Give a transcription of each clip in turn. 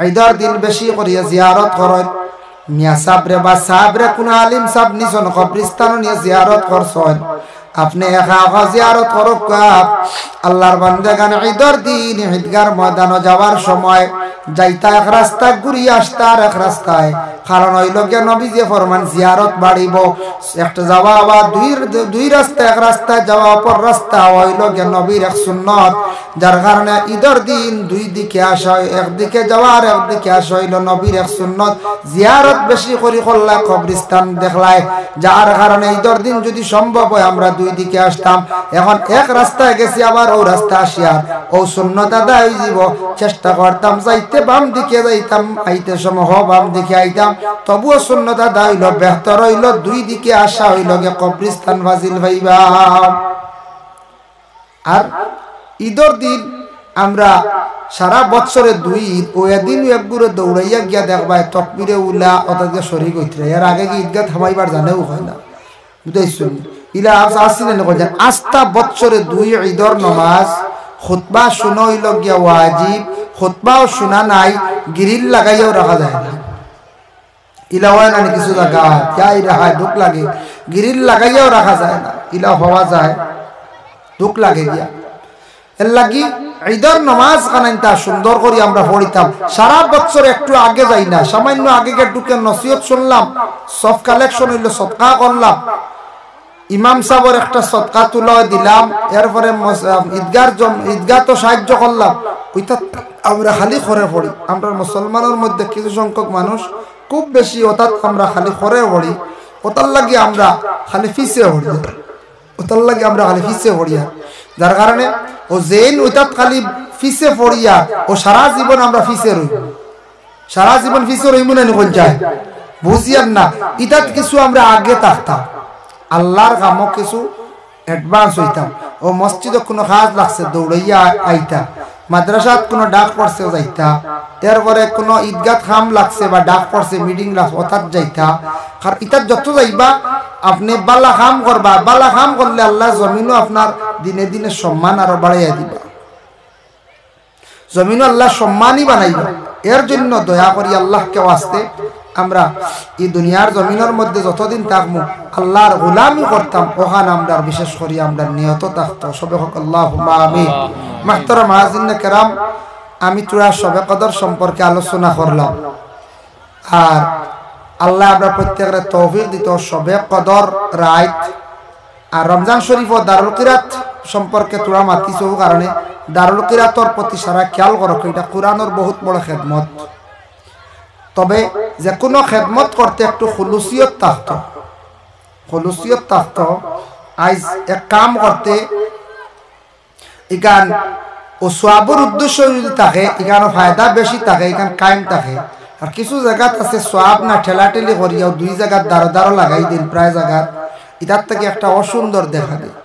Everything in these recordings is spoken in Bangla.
ঈদের দিন বেশি করিয়া জিয়ারত করেন মিয়া সাবরে বা সাবরে কোন আলিম সাব নিজন কবরস্থান নিয়ে জিয়ারত করছেন আপনি একা একা জিয়ারত করুক আল্লাহর বান্দাগান ঈদের দিন ঈদগার ময়দানে যাওয়ার সময় যাইতা এক রাস্তা ঘুরিয়ে আসতা আর এক রাস্তায় কারণ হইল গিয়ে নবী যে ফরমান জিয়ারত বাড়িব একটা যাওয়া বা দুই রাস্তা এক রাস্তায় যাওয়া অপর রাস্তা হইল গিয়ে নবীর এক সুন্নত যার কারণে ঈদের দিন দুই দিকে আসা একদিকে যাওয়া আর একদিকে আসা হইল নবীর এক সুন্নত জিয়ারত বেশি করি করলা কবরস্থান দেখলায় যার কারণে ঈদের দিন যদি সম্ভব হয় আমরা দুই দিকে আসতাম এখন এক রাস্তায় গেছি আবার ও রাস্তা আসিয়া ও সুন্নত আদায় হইব চেষ্টা করতাম যাইতে বাম দিকে যাইতাম আইতে সময় বাম দিকে আইতাম তবুও সুন্নত আদায় হইল বেহতর হইল দুই দিকে আসা হইল গে কবরস্থান ফাজিল ভাইবা আর ঈদের দিন আমরা সারা বছরে দুই ঈদ ও এদিন একগুলো দৌড়াইয়া গিয়া দেখবাই তকবিরে উল্লা অত শরীর হইতে এর আগে কি ঈদগাহ থামাইবার জানেও হয় না বুঝাইছুন ইলা আসিলেন কইলেন আস্থা বছরে দুই ঈদের নামাজ খুতবা শুনো হইল গিয়া ওয়াজিব খুতবাও শোনা নাই গ্রিল লাগাইয়াও রাখা যায় না ইলা হয় না কিছু জায়গা যাই রাখায় দুঃখ লাগে গ্রিল লাগাইয়াও রাখা যায় না ইলা হওয়া যায় দুঃখ লাগে গিয়া এর লাগি ঈদের নামাজ কানাইতা সুন্দর করে আমরা পড়িতাম সারা বছর একটু আগে যাই না সামান্য আগে ঢুকে নসিহত শুনলাম সব কালেকশন হইল সদকা করলাম ইমাম সাহেবের একটা সদকা তুলা দিলাম এরপরে ঈদগাহ তো সাহায্য করলাম ওইটা আমরা খালি করে পড়ি আমরা মুসলমানের মধ্যে কিছু সংখ্যক মানুষ খুব বেশি অর্থাৎ আমরা খালি করে পড়ি ওটার লাগি আমরা খালি ফিসে পড়ি ওটার লাগি আমরা খালি ফিসে পড়িয়া যার কারণে ও জেন ওইটা খালি ফিসে পড়িয়া ও সারা জীবন আমরা ফিসে রইব সারা জীবন ফিসে রইব না নিকল যায় বুঝিয়ান না ইতাত কিছু আমরা আগে থাকতাম আল্লাহর কামও কিছু অ্যাডভান্স হইতাম ও মসজিদে কোনো কাজ লাগছে দৌড়াইয়া আইতা মাদ্রাসাত কোনো ডাক পড়ছে যাইতা এরপরে কোনো ঈদগাহ খাম লাগছে বা ডাক পড়ছে মিটিং লাগছে ওটাত যাইতা আর ইতাত যত যাইবা আপনি বালা খাম করবা বালা খাম করলে আল্লাহ জমিনও আপনার দিনে দিনে সম্মান আরো বাড়াইয়া দিবা জমিনও আল্লাহ সম্মানই বানাইবা এর জন্য দয়া করি আল্লাহকে ওয়াস্তে আমরা এই দুনিয়ার জমিনের মধ্যে যতদিন থাকবো আল্লাহর গোলামি করতাম ওখানে আমরা বিশেষ করি আমরা নিয়ত থাকতো সবে হোক আল্লাহুম্মা আমিন মাহতারাম হাজিরিনে কেরাম আমি তোরা সবে কদর সম্পর্কে আলোচনা করলাম আর আল্লাহ আমরা প্রত্যেকের তৌফিক দিত সবে কদর রাত আর রমজান শরীফ ও দারুল কিরাত সম্পর্কে তোরা মাতিছ কারণে দারুল কিরাতর প্রতি সারা খেয়াল করো এটা কোরআনের বহুত বড় খেদমত তবে যে কোনো খেদমত করতে একটু খুলুসিয়ত থাকতো আজ এক কাম করতে ইকান ও সোয়াবুর উদ্দেশ্য যদি থাকে এখানে ফায়দা বেশি থাকে এখানে কায়েম থাকে আর কিছু জায়গাত আছে সোয়াব না ঠেলাঠেলি করিয়াও দুই জায়গার দাঁড়ো লাগাই দিন প্রায় জায়গার ইটার থেকে একটা অসুন্দর দেখা দেয়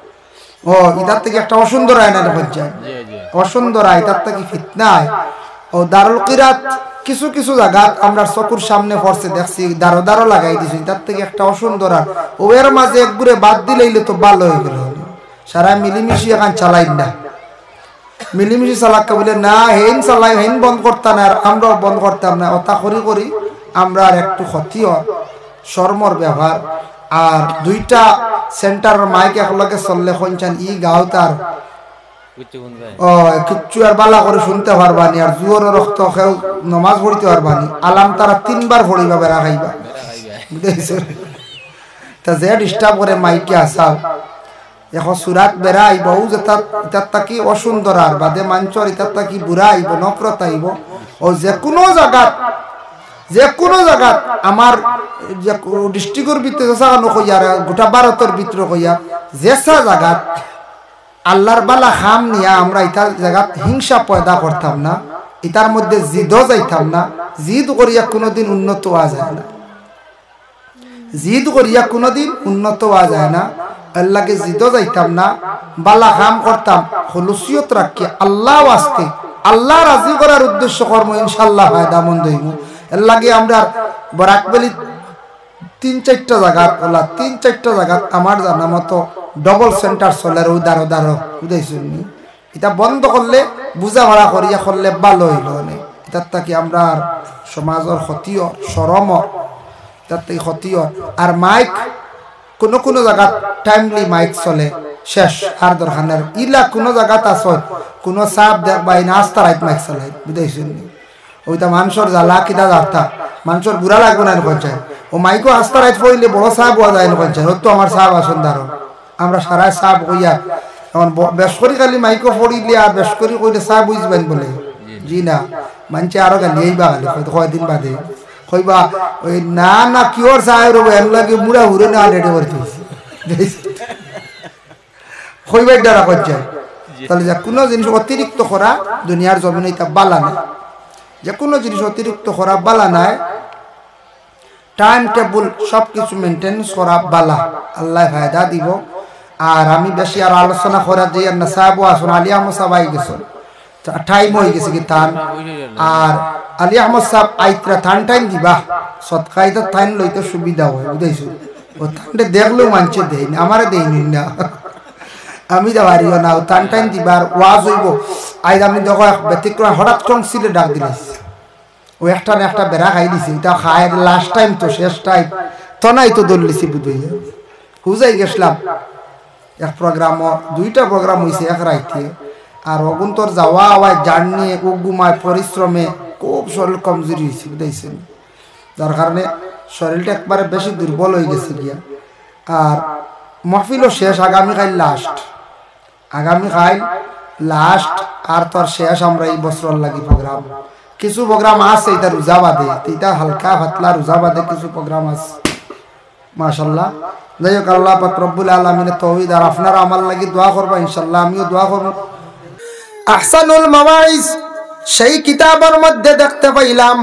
ও ইটার থেকে একটা অসুন্দর আয়না পর্যায়ে অসুন্দর আয় ইটার থেকে ফিতনা আয় ও দারুল কিরাত কিছু কিছু জায়গা আমরা চকুর সামনে পড়ছে দেখছি দাঁড়ো লাগাই দিছি তার থেকে একটা অসুন্দর আর ও এর মাঝে এক ঘুরে বাদ দিলেইলে তো ভালো হয়ে গেল সারা মিলিমিশি এখন চালাই না মিলিমিশি চালাক্কা বলে না হেন চালাই হেন বন্ধ করতাম না আর আমরাও বন্ধ করতাম না ওটা করি আমরা আর একটু ক্ষতি শর্মর ব্যবহার আর দুইটা সেন্টার মাইক একলগে চললে কইছান ই গাও তার ও কিচ্ছু আর বালা করে শুনতে পারবানি আর জোর রক্ত খেউ নমাজ পড়িতে পারবানি আলাম তারা 3 বার পড়িবা বেড়া খাইবা বুঝাইছো তা যে ডিস্টার্ব করে মাইকে আসাও এখন সুরাত বেড়া আইব ও যে তার তাকি অসুন্দর আর বাদে মাঞ্চর ইতার তাকি বুড়া আইব নফরত আইব ও যে কোনো জায়গাত আমার ডিস্ট্রিক্টের ভিতরে জাগানো কইয়া গোটা ভারতের ভিতরে কইয়া যেসা জায়গাত আল্লাহর বালা খাম নিয়া আমরা ইতার জায়গাত হিংসা পয়দা করতাম না ইতার মধ্যে জিদও যাইতাম না জিদ করিয়া কোনোদিন উন্নত হওয়া যায় না আল্লাহকে জিদও যাইতাম না বালা খাম করতাম খুলুসিয়ত রাখি আল্লাহ ওয়াস্তে আল্লাহ রাজি করার উদ্দেশ্য কর্ম ইনশাআল্লাহ ফায়দা মন্দ হইব এর লাগে আমরা বরাকবলি 3-4টা জায়গা আমার জানা মতো ডবল সেন্টার চলের ওই দাঁড়ো বুঝাইছি এটা বন্ধ করলে বুঝা ভাড়া করিয়া করলে ভালো হইল এটা ইতার থাকি আমরা সমাজের ক্ষতিও শরম ইতার থেকে ক্ষতিও আর মাইক কোনো কোনো জায়গা টাইমলি মাইক চলে শেষ আর দরকার ইলা কোনো জায়গাত আছে কোনো সাপ দেখবা নাস্তা রাইত মাইক চালাই বুঝাইছেন ওইটা মানুষের জ্বালা কিতা যাত্রা মানুষের বুড়া লাগবে না পঞ্চায়েত ও মাইকও আস্তা রাইত পড়লে বড় সাপ হওয়া যায় না পঞ্চায়েত তো আমার সাপ আসন দারো আমরা সারা সাপ হইয়া এখন বেশ করি খালি মাইকও পড়িলে আর বেশ করি কইলে সাপ বুঝবেন বলে জি না মানছে আরো গালি বা গালি কয়দিন বাদে কইবা ওই না না কিওর সাহেব রব এম লাগে মুড়া হুরে না রেডি করতে কইবার দ্বারা পঞ্চায়েত তাহলে যে কোনো জিনিস অতিরিক্ত করা দুনিয়ার জমিনে এটা বালা না যে কোনো জিনিস অতিরিক্ত করা বালা নাই টাইম টেবল সব কিছু মেনটেন্স করা বালা আল্লাহ ফায়দা দিব আর আমি বেশি আর আলোচনা করা যে না সাহেব আসুন আলী আহমদ সাহেব আই গেছেন টাইম হয়ে গেছে কি তান আর আলী আহমদ সাহেব আইতরা থান টাইম দিবা সৎকাইতে থাইন লইতে সুবিধা হয় বুঝাইছো ও থানটা দেখলেও মানছে দেয়নি আমারে দেয়নি না আমি যাবারিও না টান টাইম দিবার ওয়াজ হইব আজ আমি দেখো ব্যতিক্রম হঠাৎ টংসিলে ডাক দিলাইস ও একটা না একটা বেড়া খাই দিছি এটা খায় লাস্ট টাইম তো শেষ টাইম তো নাই তো দৌড়লিছি বুঝাইয়া হুজাই গেছিলাম এক প্রোগ্রাম দুইটা প্রোগ্রাম হয়েছে এক রাইতে আর অগুন্তর যাওয়া আওয়ায় জার্নি উগুমায় পরিশ্রমে খুব শরীর কমজোরি হয়েছে বুঝাইছেন যার কারণে শরীরটা একবারে বেশি দুর্বল হয়ে গেছে গিয়া আর মাহফিলও শেষ আগামীকাল লাস্ট আর তোর শেষ আমরা এই বছর লাগি প্রোগ্রাম কিছু প্রোগ্রাম আছে এটা রোজা বাদে এটা হালকা পাতলা রোজা বাদে কিছু প্রোগ্রাম আছে মাশাআল্লাহ যাই হোক আল্লাহ পাক রব্বুল আলামিনের তৌহিদ আর আপনারা আমার লাগি দোয়া করবা ইনশাআল্লাহ আমিও দোয়া করব আহসানুল মাওয়াইজ সেই কিতাবের মধ্যে দেখতে পাইলাম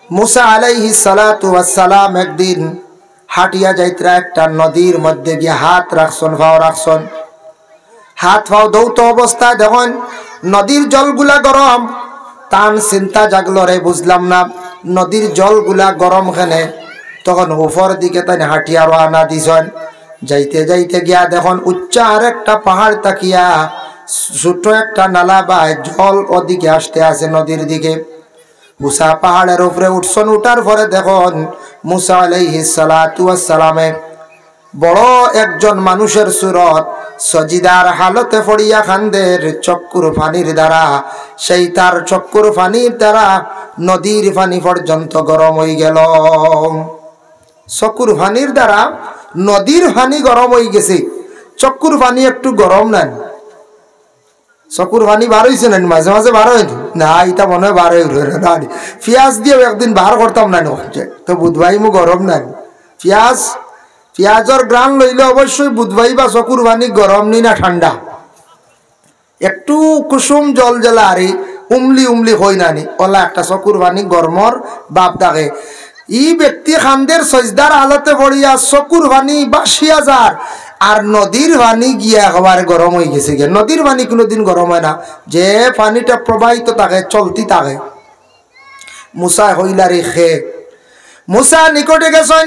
মুসা আলাইহিস সালাতু ওয়াস সালাম একদিন হাটিয়া যাইত্রা একটা নদীর মধ্যে গিয়ে হাত রাখছন ভাও রাখছন হাত ভাও দৌত অবস্থায় দেখুন নদীর জলগুলা গরম তান চিন্তা জাগলো রে বুঝলাম না নদীর জলগুলা গরম খেলে তখন উপর দিকে তাই হাটিয়া রওনা দিছেন যাইতে যাইতে গিয়া দেখুন উচ্চ আর একটা পাহাড় তাকিয়া ছোট একটা নালা বা জল ওদিকে আসতে আছে নদীর দিকে মুসা পাহাড়ের উপরে উঠছন উঠার পরে দেখুন মুসা আলাইহিস সালাতু ওয়াস সালামে বড় একজন মানুষের সুরত সজিদার হালতে পড়িয়া খান্দের চক্কুর পানির দ্বারা সেই তার চক্কুর পানির দ্বারা নদীর পানি পর্যন্ত গরম হয়ে গেল চক্কুর পানির দ্বারা নদীর পানি গরম হয়ে গেছে চক্কুর পানি একটু গরম নেন চকুর পানি বার হয়েছে না মাঝে মাঝে বার হয় না এটা মনে হয় বার হয়ে পেঁয়াজ দিয়ে একদিন বার করতাম না তো বুধবাই মু গরম নাই পেঁয়াজের গ্রান লইলে অবশ্যই বুধবাই বা চকুর পানি গরম নি না ঠান্ডা একটু কুসুম জল জ্বালা আরে উমলি উমলি হই নানি ওলা একটা চকুর পানি গরমর বাপ থাকে ই ব্যক্তি খান্দের সজদার আলতে পড়িয়া চকুর পানি ৮২,০০০ আর নদীর পানি গিয়া একেবারে গরম হয়ে গেছে গিয়ে নদীর পানি কোনোদিন গরম হয় না যে পানিটা প্রবাহিত থাকে চলতি থাকে মুসা হইলা রে খে মুসা নিকটে গেছেন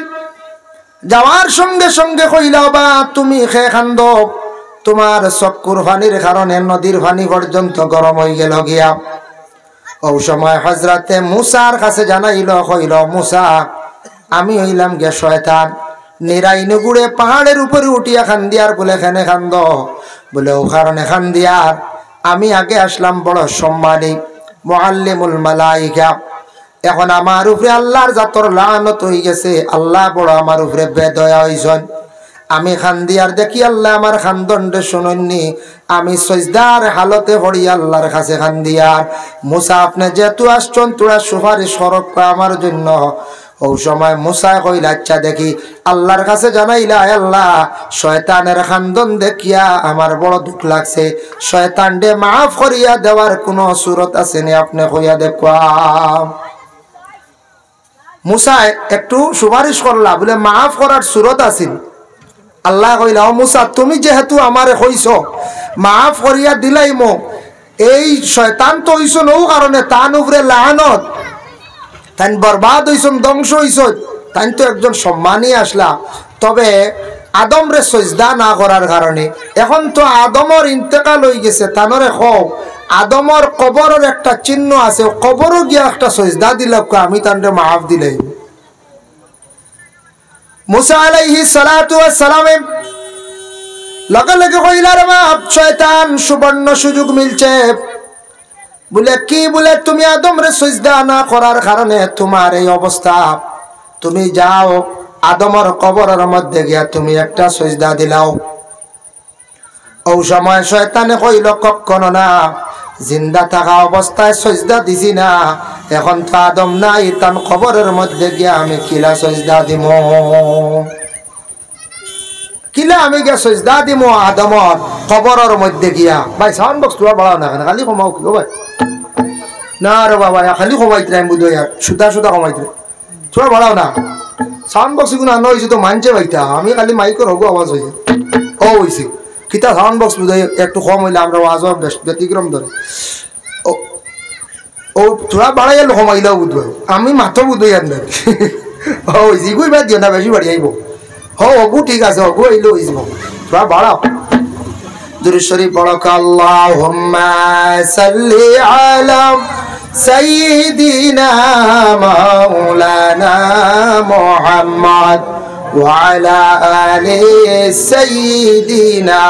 যাওয়ার সঙ্গে সঙ্গে কইলা বা তুমি খে খান্দ তোমার চকুর পানির কারণে নদীর পানি পর্যন্ত গরম হয়ে গেল গিয়া ও সময় হযরতে মুসার কাছে জানাইল কইল মুসা আমি হইলাম গে শয়তান নিরাইন গুড়ে পাহাড়ের উপরে উঠিয়া খান দিয়ার বলে এখানে খান্দ বলে ও কারণে খান দিয়ার আমি আগে আসলাম বড় সম্মানী মুআল্লিমুল মালাইকা এখন আমার উপরে আল্লাহর জাতর লানত হয়ে গেছে আল্লাহ বড় আমার উপরে বেদয়া হইছেন আমি খান দিয়ার দেখি আল্লাহ আমার খানদণ্ডে শুনুননি আমি সজদার হালতে পড়ি আল্লাহর কাছে খান দিয়ার মুসা আপনি যেহেতু আসছেন তোরা সুপারিশ সরক আমার জন্য ও সময় মুসা কইল আচ্ছা দেখি আল্লাহর কাছে জানাইলা আল্লাহ শয়তানের খান্দন দেখিয়া আমার বড় দুঃখ লাগছে শয়তানকে মাফ করিয়া দেওয়ার কোনো সুরত আছে নি আপনি কইয়া দেখবা মুসা একটু সুপারিশ করলা বলে মাফ করার সুরত আছে আল্লাহ কইলা ও মুসা তুমি যেহেতু আমারে কইছো মাফ করিয়া দিলাইমো এই শয়তান তো হইছো নও কারণে তান উপরে লানত তাই বরবাদ হইছন ধ্বংস হইছন তাই তো একজন সম্মানী আসলা তবে আদম রে সজদা না করার কারণে এখন তো আদমর ইন্তেকাল হয়ে গেছে তানরে খো আদমর কবরের একটা চিহ্ন আছে, কবরও গিয়া একটা সজদা দিলাম, আমি তান্ডে মাফ দিলাই। মুসা আলাইহিস সালাতু ওয়াস সালামে লগে লগে কইলার বাপ শয়তান সুবর্ণ সুযোগ মিলছে, বলে কি, বলে তুমি আদমরে সজদা না করার কারণে তোমার এই অবস্থা, তুমি যাও আদমর কবরের মধ্যে গিয়া তুমি একটা সজদা দিলাও। ও সময় শয়তানে কইল কখনো না, জিন্দা থাকা অবস্থায় সজদা দিছি না, এখন তো আদম নাই, তার কবরের মধ্যে গিয়া আমি কিলা সজদা দিম, কিলা আমি গিয়া সজদা দিম আদমর কবরের মধ্যে গিয়া। ভাই সাউন্ড বক্স তোরা বাড়াও না, খালি কমাও কি ভাই, না রে বাবা খালি কমাইতে আমি বুঝো ইয়ার সুদা সুদা কমাইতে, তোরা বাড়াও না। সাউন্ড বক্স এগুলো আনা হয়েছে তো মানছে ভাইটা, আমি খালি মাইকের হবো আওয়াজ হয়েছে, ও হয়েছে কিতা সাউন্ড বক্স বুঝাই একটু কম হইলে আমরা আওয়াজ ব্যতিক্রম ধরে। ও ও তোরা বাড়াই এলো কমাইলেও বুঝবো, আমি মাথা বুঝবই আর নাই। ও হয়েছে গুই বাদ দিও না, বেশি বাড়ি আইব। হগু ঠিক আছে, হগু আইলেও হয়েছে, তোরা বাড়াও। দুরূদ শরীফ পড়ো, আল্লাহুম্মা সাল্লি আলা সাইয়্যিদিনা মাওলানা মুহাম্মদ ওয়া আলা আলি সাইয়্যিদিনা।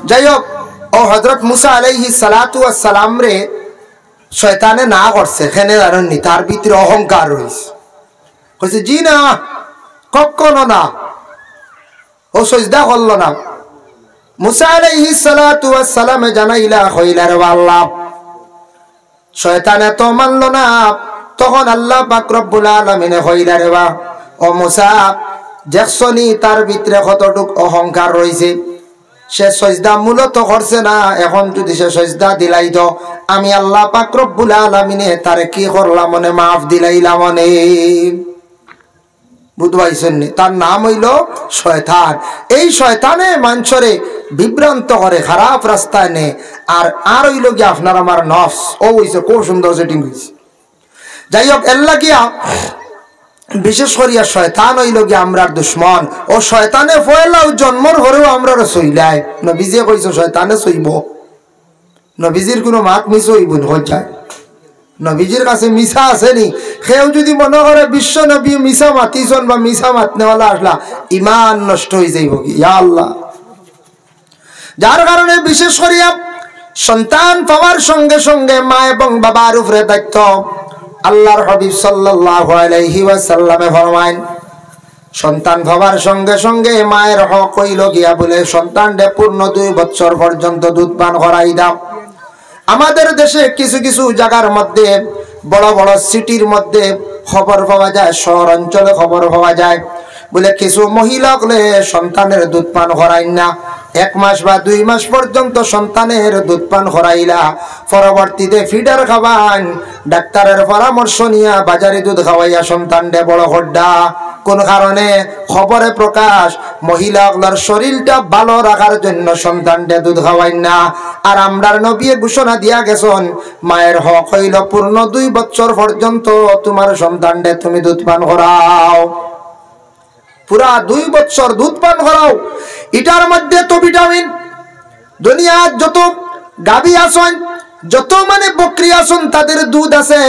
যাই হোক, ও হযরত মুসা আলাইহিস সালাতু ওয়াস সালাম রে শয়তানে না করছে, এখানে জানেননি তার ভিতরে অহংকার রয়েছে, কইছে জি না, কখনো না, ও সজদা করলো না। মুসা আলাইহিস সালাতু ওয়াস সালামে জানাইলা কইলা রে আল্লাহ, শয়তানে তো মানলো না, তখন আল্লাহ পাক রব্বুল আলামিন কইলা রে বা ও মুসা, দেখছনি তার ভিতরে কতটুক অহংকার রয়েছে, সে সজদা মূলত করছে না, এখন যদি সে সজদা দিলাই তো আমি আল্লাহ পাক রব্বুল আলামিনে তারে কি করলাম মনে মাফ দিলাইলাম মনে। বুঝবাইছেন, তার নাম হইল শয়তান। এই শয়তানে মানুষরে বিভ্রান্ত করে, খারাপ রাস্তায় নে, আর হইল গিয়া আপনার আমার নফস, ও হইছে খুব সুন্দর সেটিং হয়েছে। যাই হোক, এল্লা গিয়া বিশেষ করিয়া শয়তান হইল গিয়া আমরার দুশ্মন, ও শয়তানে ফয়লাও জন্মর ঘরেও আমরা সইলাই, নবীজি কইছে শয়তানে সইব, নবীজির কোনো মাত মিস হইব যায়, নবীজির কাছে মিশা আসেনি। কেউ যদি মনে করে বিশ্ব নবী মিশা মাতিছন বা মিশা মাতনেওয়ালা আসলা, ইমান নষ্ট হয়ে যাইব কি, ইয়া আল্লাহ। যার কারণে বিশেষ করিয়া সন্তান পাওয়ার সঙ্গে সঙ্গে মা এবং বাবার উপরে দায়িত্ব। আল্লাহর হাবিব সাল্লাল্লাহু আলাইহি ওয়াসাল্লামে ফরমায়েন, সন্তান পাওয়ার সঙ্গে সঙ্গে মায়ের হক হইল গিয়া বলে সন্তানকে পূর্ণ 2 বছর পর্যন্ত দুধ পান করাই দাও। আমাদের দেশে কিছু কিছু জায়গার মধ্যে, বড় বড় সিটির মধ্যে খবর পাওয়া যায়, শহর অঞ্চলে খবর পাওয়া যায়, বলে কিছু মহিলা হলে সন্তানের দুধ পান করাই না, 1 মাস বা 2 মাস পর্যন্ত সন্তানের দুধ পান করাইলা, পরবর্তীতে ফিডার খাওয়ান, ডাক্তারের পরামর্শ নিয়া বাজারে দুধ খাওয়াইয়া সন্তানকে বড় হড্ডা। কোন কারণে? খবরে প্রকাশ, মহিলাগুলোর শরীরটা ভালো রাখার জন্য সন্তানকে দুধ খাওয়াই না। আর আমরার নবী ঘোষণা দিয়া গেছেন, মায়ের হক হইল পূর্ণ 2 বছর পর্যন্ত তোমার সন্তানকে তুমি দুধ পান করাও, পুরা 2 বছর দুধ পান করাও। এটার মধ্যে তো ভিটামিন, দুনিয়ার যত গাভী আছেন, যত মানে বকরি আছেন, তাদের দুধ আছে,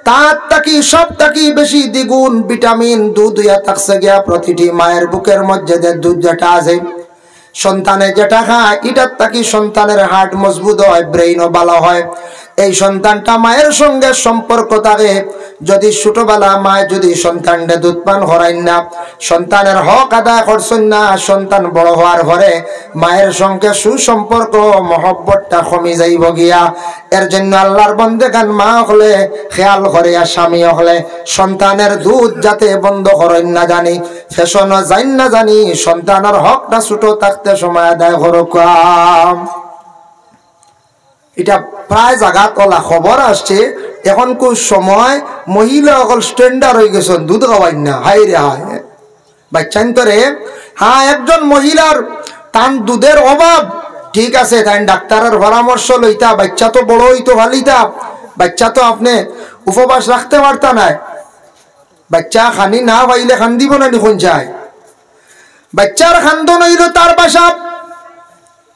তার তাকি সব তাকি বেশি দ্বিগুণ ভিটামিন দুধ হইয়া থাকছে গিয়া প্রতিটি মায়ের বুকের মধ্যে যে দুধ যেটা আছে, সন্তানে যেটা খায়, এটার তাকি সন্তানের হার্ট মজবুত হয়, ব্রেইনও ভালো হয়। এই সন্তানটা মায়ের সঙ্গে সম্পর্ক থাকে। যদি ছোটবেলা মায় যদি সন্তানকে দুধ পান করাই না, সন্তানের হক আদায় করছেন না, সন্তান বড় হওয়ার পরে মায়ের সঙ্গে সুসম্পর্ক মহব্বতটা কমে যাইব গিয়া। এর জন্য আল্লাহর বন্দেগান মা হলে খেয়াল করে, আর স্বামী হলে সন্তানের দুধ যাতে বন্ধ করেন না জানি, ফ্যাশনও যাই না জানি, সন্তানের হকটা ছোট থাকতে সময় আদায় করুক। এটা প্রায় জায়গা তোলা খবর আসছে, এখন কোন সময় মহিলা অকল স্ট্যান্ডার্ড হয়ে গেছেন দুধ খাওয়াই না। হাই রে হাই বাচ্চান্তরে, হ্যাঁ একজন মহিলার তান দুধের অভাব, ঠিক আছে, তাই ডাক্তারের পরামর্শ লইতা, বাচ্চা তো বড় হইতো ভালিতা, বাচ্চা তো আপনি উপবাস রাখতে পারতা নাই, বাচ্চা খানি না পাইলে খান দিব না নিখন যায়, বাচ্চার খান্দন হইল তার বাসা,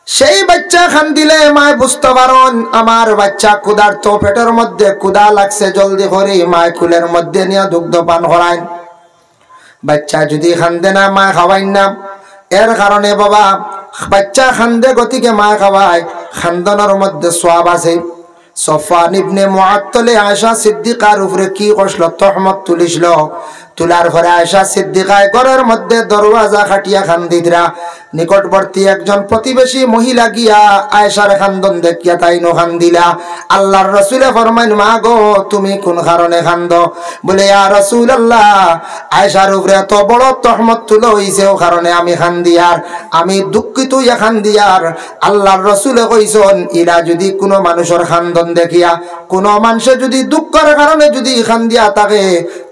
সেই বাচ্চা খান দিলে মায় বুঝতে পারন আমার বাচ্চা ক্ষুধার্ত, পেটের মধ্যে ক্ষুধা লাগছে, জলদি করে মায় কুলের মধ্যে নিয়ে দুগ্ধ পান করায়। বাচ্চা যদি খান্দে না মা খাওয়াইন না, এর কারণে বাবা বাচ্চা খান্দে গতিকে মা খাওয়ায়, খান্দনের মধ্যে সওয়াব আছে। সফওয়ান ইবনে মুআত্তালে আয়েশা সিদ্দিকার উপরে কি কষল, তহমত তুলিছিল। তুলার ঘরে আয়েশা সিদ্দিকায় ঘরের মধ্যে দরওয়াজা খাটিয়া খান্দিতরা। নিকটবর্তী একজন প্রতিবেশী মহিলা গিয়া আয়েশার খান্দন দেখিয়া তাইনো খান্দিলা। আল্লাহর রাসূলে ফরমাইন, মা গো তুমি কোন কারণে খান্দ? বলে ইয়া রাসূলুল্লাহ, আয়েশার উপরে এত বড় তহমত তুলো হইছে, ও কারণে আমি খান্দিয়ার, আমি দুঃখিত ইয়া খান্দিয়ার। আল্লাহর রাসূলে কইছেন, ইরা যদি কোনো মানুষের খান্দন দেখিয়া কোনো মানুষে যদি দুঃখের কারণে যদি খান্দিয়া থাকে,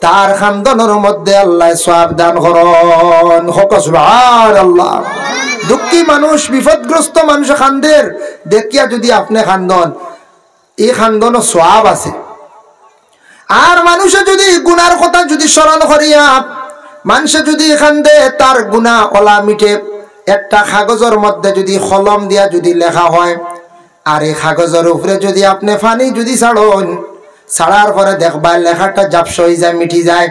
তার খান্দনের মধ্যে আল্লাহ সওয়াব দান করেন। হক সুবহানাল্লাহ। দুঃখী মানুষ, বিপদগ্রস্ত মানুষ খান্দের দেখিয়া যদি আপনি খান্দন, এই খান্দনও সওয়াব আছে। আর মানুষে যদি গুনার কথা যদি স্মরণ করিয়া মানুষে যদি খান্দে, তার গুনাহ ওলা মিটে। একটা কাগজের মধ্যে যদি কলম দিয়া যদি লেখা হয়, আর এই কাগজের উপরে যদি আপনি পানি যদি ছাড়ন, ছাড়ার পরে দেখবা লেখাটা জাপস হয়ে যায়, মিটি যায়।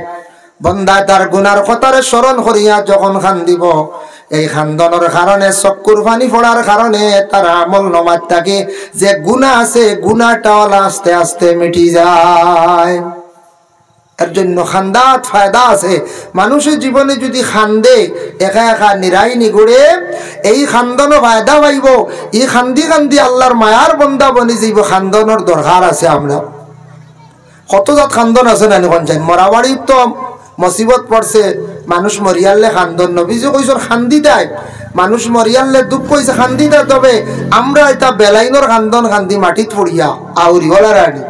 বন্দা তার গুনার কথারে স্মরণ করিয়া যখন খান্দিব, এই খান্দনের কারণে চক্ষুর পানি পড়ার কারণে তার আমল নমাজ থাকে, যে গুনাহ আছে গুনাহটা আস্তে আস্তে মিটি যায়। এর জন্য খান্দাত ফায়দা আছে। মানুষের জীবনে যদি খান্দে, একা একা নিরাই নিগুড়ে, এই খান্দনও ফায়দা পাইব। এই খান্দি খান্দি আল্লাহর মায়ার বন্দা বনি যাইব। খান্দনের দরকার আছে। আমরা কত জাত খান্দন আছে না চাই। মরাবাড়ি তো মুসিবত পড়ছে, মানুষ মরিয়ালে খান্দন, নবীজি কইছেন খান্দি দেয়। মানুষ মরিয়ালে দুঃখ হয়েছে খান্দি দেয়। তবে আমরা এটা বেলাইনের খান্দন খান্দি মাটিত পড়িয়া আউরি হলার আনি।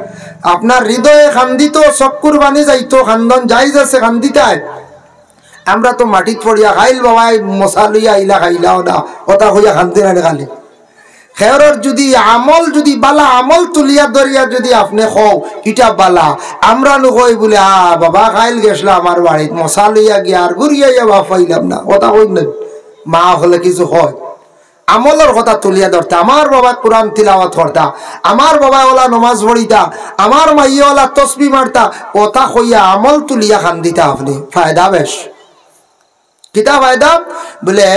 আপনার হৃদয়ে খান্দিত, চক্ষুর বানি যাইতো, খান্দন যাই যাচ্ছে খান্দিতায়। আমরা তো মাটিত পড়িয়া খাইল বাবাই মশা লইয়া আইলা খাইলাও না, ওটা হইয়া খান্দি না খালি। খেয়রর যদি আমল যদি বালা আমল তুলিয়া ধরিয়া যদি আপনি কও ইটা বালা, আমরা নকই বলে বাবা খাইল গেছিল আমার বাড়িত মশা লইয়া গিয়া আর ঘুরিয়া বা পাইলাম না, ওটা কই না। মা হলে কিছু হয়, আমলের কথা তুলিয়া ধরতা। আমার বাবা কোরআন তিলাওয়াত করতা, আমার বাবা ওলা নমাজ পড়িতা, আমার মাইয়া ওলা তসবি মারতা, ওটা কইয়া আমল তুলিয়া খান দিতা। আপনি ফায়দা বেশ কিতা ফায়দা? বলে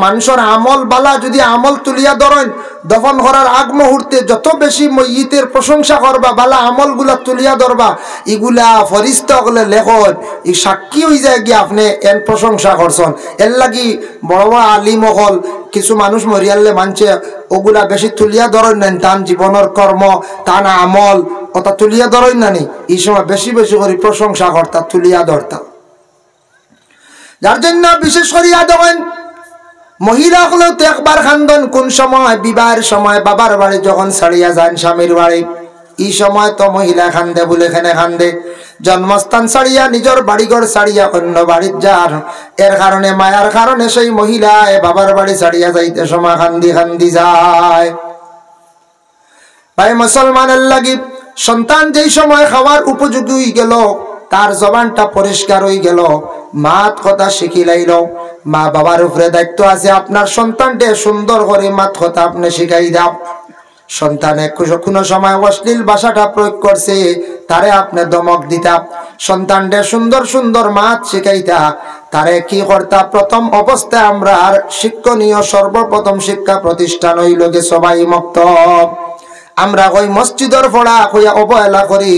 মানুষের আমল বালা যদি আমল তুলিয়া ধরেন, দফন করার আগ মুহূর্তে যত বেশি মইয়িতের প্রশংসা করবা, বালা আমল গুলা তুলিয়া ধরবা, এগুলা ফরিস্তা হলে লেখন এই সাক্ষী হয়ে যায় গিয়ে আপনি এর প্রশংসা করছেন। এর লাগি বড় বড় আলিম হল কিছু মানুষ মরিয়ালে মানছে ওগুলা বেশি তুলিয়া ধরেন নেন, তান জীবনের কর্ম তান আমল ওটা তুলিয়া ধরেন না নি। এই সময় বেশি বেশি করে প্রশংসা করতা, তুলিয়া ধরতা। যার জন্য বিশেষ করিয়া দেখেন মহিলা হলেও তো একবার খান্দন কোন সময়? বিবাহের সময়, বাবার বাড়ি যখন ছাড়িয়া যান স্বামীর বাড়ি, এই সময় তো মহিলা খান্দে বলে এখানে খান্দে। জন্মস্থান ছাড়িয়া নিজের বাড়িঘর ছাড়িয়া অন্য বাড়ির যার, এর কারণে মায়ার কারণে সেই মহিলা বাবার বাড়ি ছাড়িয়া যাইতে সময় খান্দি খান্দি যায়। ভাই মুসলমানের লাগি সন্তান যেই সময় খাওয়ার উপযোগী হয়ে গেল, তার জবানটা পরিষ্কার হয়ে গেল, মাত কথা শিখিলাইল, মা বাবার উপরে দায়িত্ব আছে আপনার সন্তানকে সুন্দর করে মাত কথা আপনি শিখাই দাও। সন্তানে কোনো সময় অশ্লীল ভাষাটা প্রয়োগ করছে, তারে আপনি দমক দিতা। সন্তানকে সুন্দর সুন্দর মাত শিখাইতা, তারে কি করতা? প্রথম অবস্থায় আমরা আর শিক্ষণীয় সর্বপ্রথম শিক্ষা প্রতিষ্ঠান হইল গে সবাই মক্তব। আমরা ওই মসজিদের পড়া হইয়া অবহেলা করি।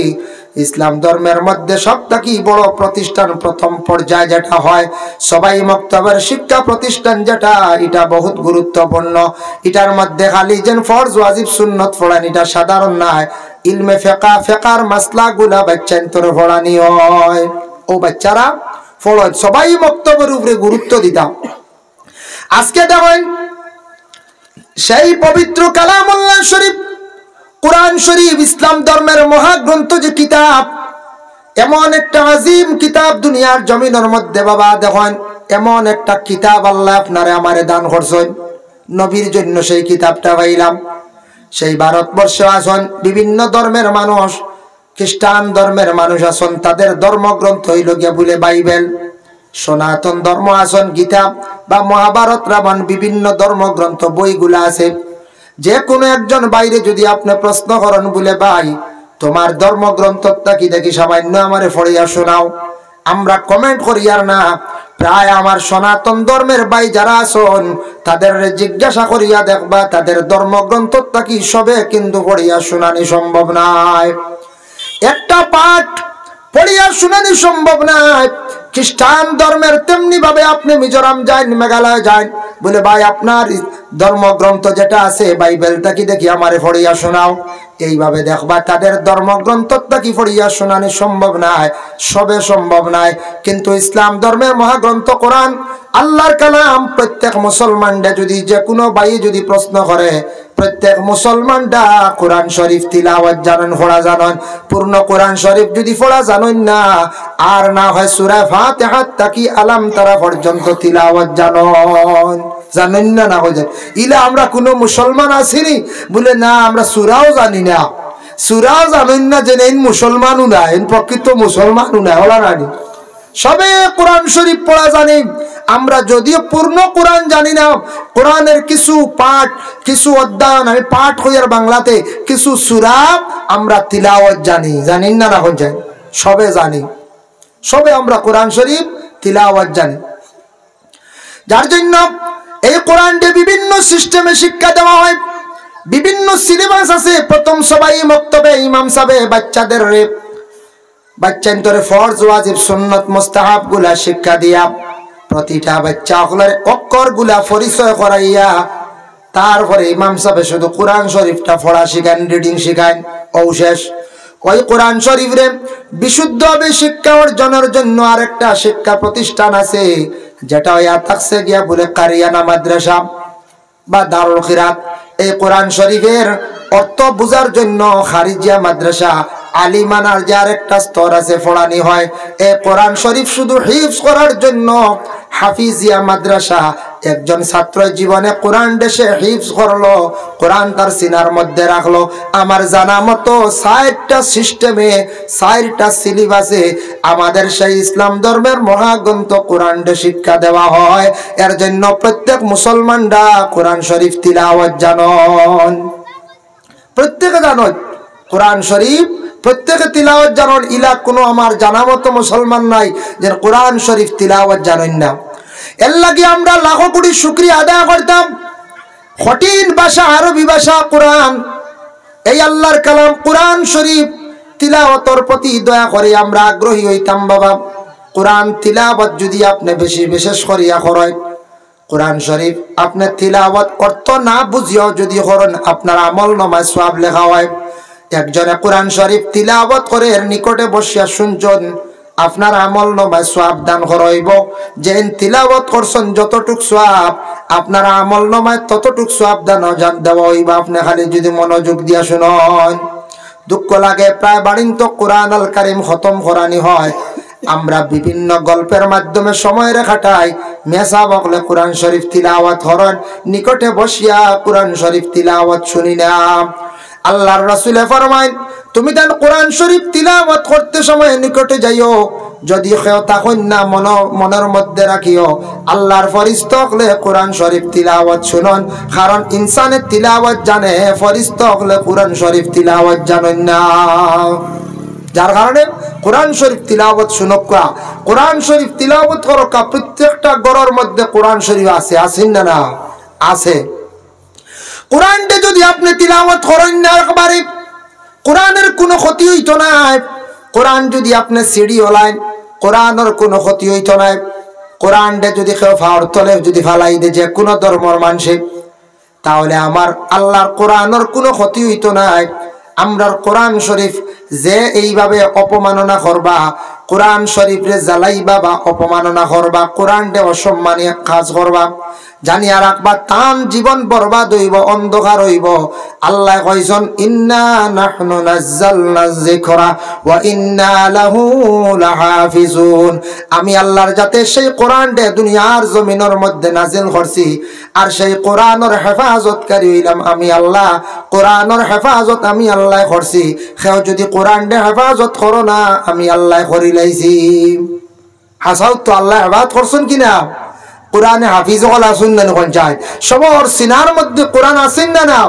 ইসলাম ধর্মের মধ্যে সবথেকে বড় প্রতিষ্ঠান প্রথম পর্যায়ে যেটা হয় সবাই মক্তবের শিক্ষা প্রতিষ্ঠান, যেটা এটা বহুত গুরুত্বপূর্ণ। এটার মধ্যে খালি যেন ফরজ ওয়াজিব সুন্নত পড়ান, এটা সাধারণ নয়। ইলমে ফিকহ, ফিকহর মাসলা গুলা বাচ্চান্তর পড়ানি হয়। ও বাচ্চারা পড়ো, সবাই মক্তবের উপরে গুরুত্ব দিতাম। আজকে দেখেন সেই পবিত্র কালামুল্লাহ শরীফ, কুরআন শরীফ, ইসলাম ধর্মের মহাগ্রন্থ যে কিতাব, এমন একটা আজিম কিতাব দুনিয়ার জমিনের মধ্যে বাবা দেখেন এমন একটা কিতাব আল্লাহ আপনারে আমারে দান করছেন। নবীর জন্য সেই কিতাবটা পাইলাম। সেই ভারতবর্ষে আছেন বিভিন্ন ধর্মের মানুষ, খ্রিস্টান ধর্মের মানুষ আছেন, তাদের ধর্মগ্রন্থ হইল গিয়া বলে বাইবেল। সনাতন ধর্ম আসন গীতা বা মহাভারত রামায়ণ বিভিন্ন ধর্মগ্রন্থ বইগুলা আছে, যে কোনো একজন বাইরে যদি আপনি প্রশ্ন করেন বলে ভাই তোমার ধর্মগ্রন্থটা কি দেখি সামান্য আমারে পড়িয়া শোনাও, আমরা কমেন্ট করি আর না, প্রায় আমার সনাতন ধর্মের ভাই যারা আছেন তাদের জিজ্ঞাসা করিয়া দেখবা তাদের ধর্মগ্রন্থটা কি সবে কিন্তু পড়িয়া শোনানি সম্ভব নয়। একটা পাঠ পড়িয়া শোনানি সম্ভব নয়। খ্রিস্টান ধর্মের তেমনি ভাবে আপনি মিজোরাম যান, মেঘালয় যান, বলে ভাই আপনার ধর্মগ্রন্থ যেটা আছে বাইবেলটা কি দেখি আমারে পড়িয়া শোনাও, এইভাবে দেখবা তাদের ধর্মগ্রন্থটা কি পড়িয়া শোনানি সম্ভব নয়, সবে সম্ভব নয়। কিন্তু ইসলাম ধর্মের মহাগ্রন্থ কোরআন আল্লাহর কালাম, প্রত্যেক মুসলমানরা যদি যে কোনো ভাই যদি প্রশ্ন করে, প্রত্যেক মুসলমানরা কোরআন শরীফ তিলাওয়াত জানেন, পড়া জানেন, পূর্ণ কোরআন শরীফ যদি পড়া জানেন না, আর না হয় সূরা ফাতিহা থেকে আলাম তারা পর্যন্ত তিলাওয়াত জানেন না, না হয়ে যায় ইলা আমরা কোনো মুসলমান আসিনি বলে না আমরা সূরাও জানি না, সূরাও জানেন না, যে এই মুসলমানও না, এই প্রকৃত মুসলমানও না, ওরা নানি সবে কোরআন শরীফ পড়া জানি। আমরা যদিও পূর্ণ কোরআন জানি না, কোরআনের কিছু পাঠ কিছু অধ্যয়ন আমি পাঠ হই আর বাংলাতে কিছু সূরা আমরা তিলাওয়াত জানি, জানি না, না হয়ে যায় সবে জানি, সবে আমরা কোরআন শরীফ তিলাওয়াত জানি। যার জন্য এই কোরআনকে বিভিন্ন সিস্টেমে শিক্ষা দেওয়া হয়, বিভিন্ন সিলেবাস আছে। প্রথম সবাই মক্তবে ইমাম সাহেব বাচ্চাদের বাচ্চান্তরে ফরজ ওয়াজিব সুন্নাত মুস্তাহাব গুলা শিক্ষা দিয়া প্রতিটা বাচ্চা হলের অক্ষর গুলা পরিচয় করাইয়া তারপরে ইমাম সাহেব শুধু কোরআন শরীফটা পড়া শিখান, রিডিং শিখান, শেষ। ওই কোরআন শরীফরে বিশুদ্ধভাবে শিক্ষা অর্জনের জন্য আরেকটা শিক্ষা প্রতিষ্ঠান আছে, যেটা ইয়া থাকছে গিয়া বলে কারিয়ানা মাদ্রাসা বা দারুল খিরাত। এই কোরআন শরীফের অর্থ বোঝার জন্য খারিজিয়া মাদ্রাসা আলিমানার যে আরেকটা স্তর আছে পড়ানি হয়। এই কোরআন শরীফ শুধু হিফজ করার জন্য হাফিজিয়া মাদ্রাসা একজন ছাত্র জীবনে কোরআন দেশে হিফজ করলো, কোরআন তার সিনার মধ্যে রাখলো। আমার জানা মতো ৬০টা সিস্টেমে ৬০টা সিলেবাসে আমাদের সেই ইসলাম ধর্মের মহাগ্রন্থ কোরআন শিক্ষা দেওয়া হয়। এর জন্য প্রত্যেক মুসলমানরা কোরআন শরীফ তিলাওয়াত জানেন, প্রত্যেকে জানেন কোরআন শরীফ, প্রত্যেকে তিলাওয়াত জানেন। ইলা কোনো আমার জানা মতো মুসলমান নাই যে কোরআন শরীফ তিলাওয়াত জানেন না। এর লাগে আমরা লাখো কোটি শুকরিয়া আদায় করতাম। কঠিন ভাষা আরবি ভাষা কোরআন, এই আল্লাহর কালাম কোরআন শরীফ তিলাওয়াতের প্রতি দয়া করে আমরা আগ্রহী হইতাম। বাবা কোরআন তিলাওয়াত যদি আপনি বেশি বিশেষ করিয়া করেন, কোরআন শরীফ আপনি তিলাওয়াত অর্থ না বুঝিও যদি করেন, আপনার আমল নামায় সওয়াব লেখা হয়। একজনে কোরআন শরীফ তিলাওয়াত করে এর নিকটে বসিয়া শুনছেন, আপনার আমল নামায় সওয়াব দান হইব। যে তিলাওয়াত করছেন যতটুক সওয়াব, আপনার আমল নামায় ততটুক সওয়াব দান দেওয়া হইব, আপনি খালি যদি মনোযোগ দিয়া শুনেন। দুঃখ লাগে প্রায় বাড়িন্ত কোরআন আল কারীম খতম করানি হয়, আমরা বিভিন্ন গল্পের মাধ্যমে সময় কাটাই। মেসা বকলে কোরআন শরীফ তিলাওয়াত হরন নিকটে বসিয়া কোরআন শরীফ তিলাওয়াত শুনি না। আল্লাহর রাসূল ফরমায় তুমি দেন কোরআন শরীফ তিলাওয়াত করতে সময় নিকটে যাইও, যদি কেউ তখন না মনের মধ্যে রাখিও আল্লাহর ফেরেশতা হলে কোরআন শরীফ তিলাওয়াত শুনুন। কারণ ইনসানের তিলাওয়াত জানে, ফেরেশতা হলে কোরআন শরীফ তিলাওয়াত জানেন না। যার কারণে কোরআন শরীফ তিলাওয়াত শুনকা, কোরআন শরীফ তিলাওয়াত করকা। প্রত্যেকটা ঘরের মধ্যে কোরআন শরীফ আছে, আছেন না? না আছে। কোরআনটা যদি আপনি তিলাওয়াত করেন না একবারে, কোরআনের কোনো ক্ষতি হইতো না। কোরআন যদি আপনি সিডি হলাইন, কোরআনের কোনো ক্ষতি হইতো না। কোরআনটা যদি কেউ ফাওয়ার তলে যদি ফালাই দে যে কোনো ধর্মের মানুষে, তাহলে আমার আল্লাহর কোরআনের কোনো ক্ষতি হইতো না। আমরার কোরআন শরীফ যে এইভাবে অপমাননা করবা, কোরআন শরীফরে জ্বালাইবা বা অপমাননা করবা, কোরআনটা অসম্মানীয় কাজ করবা, জানিয়া রাখবা তান জীবন বরবাদ হইব, অন্ধকার হইব। আল্লাহ কইছেন ইন্না নাহনু নাযালনা যিকরা ওয়া ইন্না লাহু লাহাফিজুন। আমি আল্লাহর যাতে সেই কোরআনটা দুনিয়ার জমিনের মধ্যে নাজিল করছি, আর সেই কোরআনের হেফাজতকারী হইলাম আমি আল্লাহ। কোরআনের হেফাজত আমি আল্লাহ করছি, কেউ যদি কোরআনটা হেফাজত করো না আমি আল্লাহ করি লাইছি। হাসাও তো আল্লাহ ইবাদত করছেন কিনা কোরআনে হাফিজ হল আসুন না কোন চায় সবার সিনার মধ্যে কোরআন আসেন না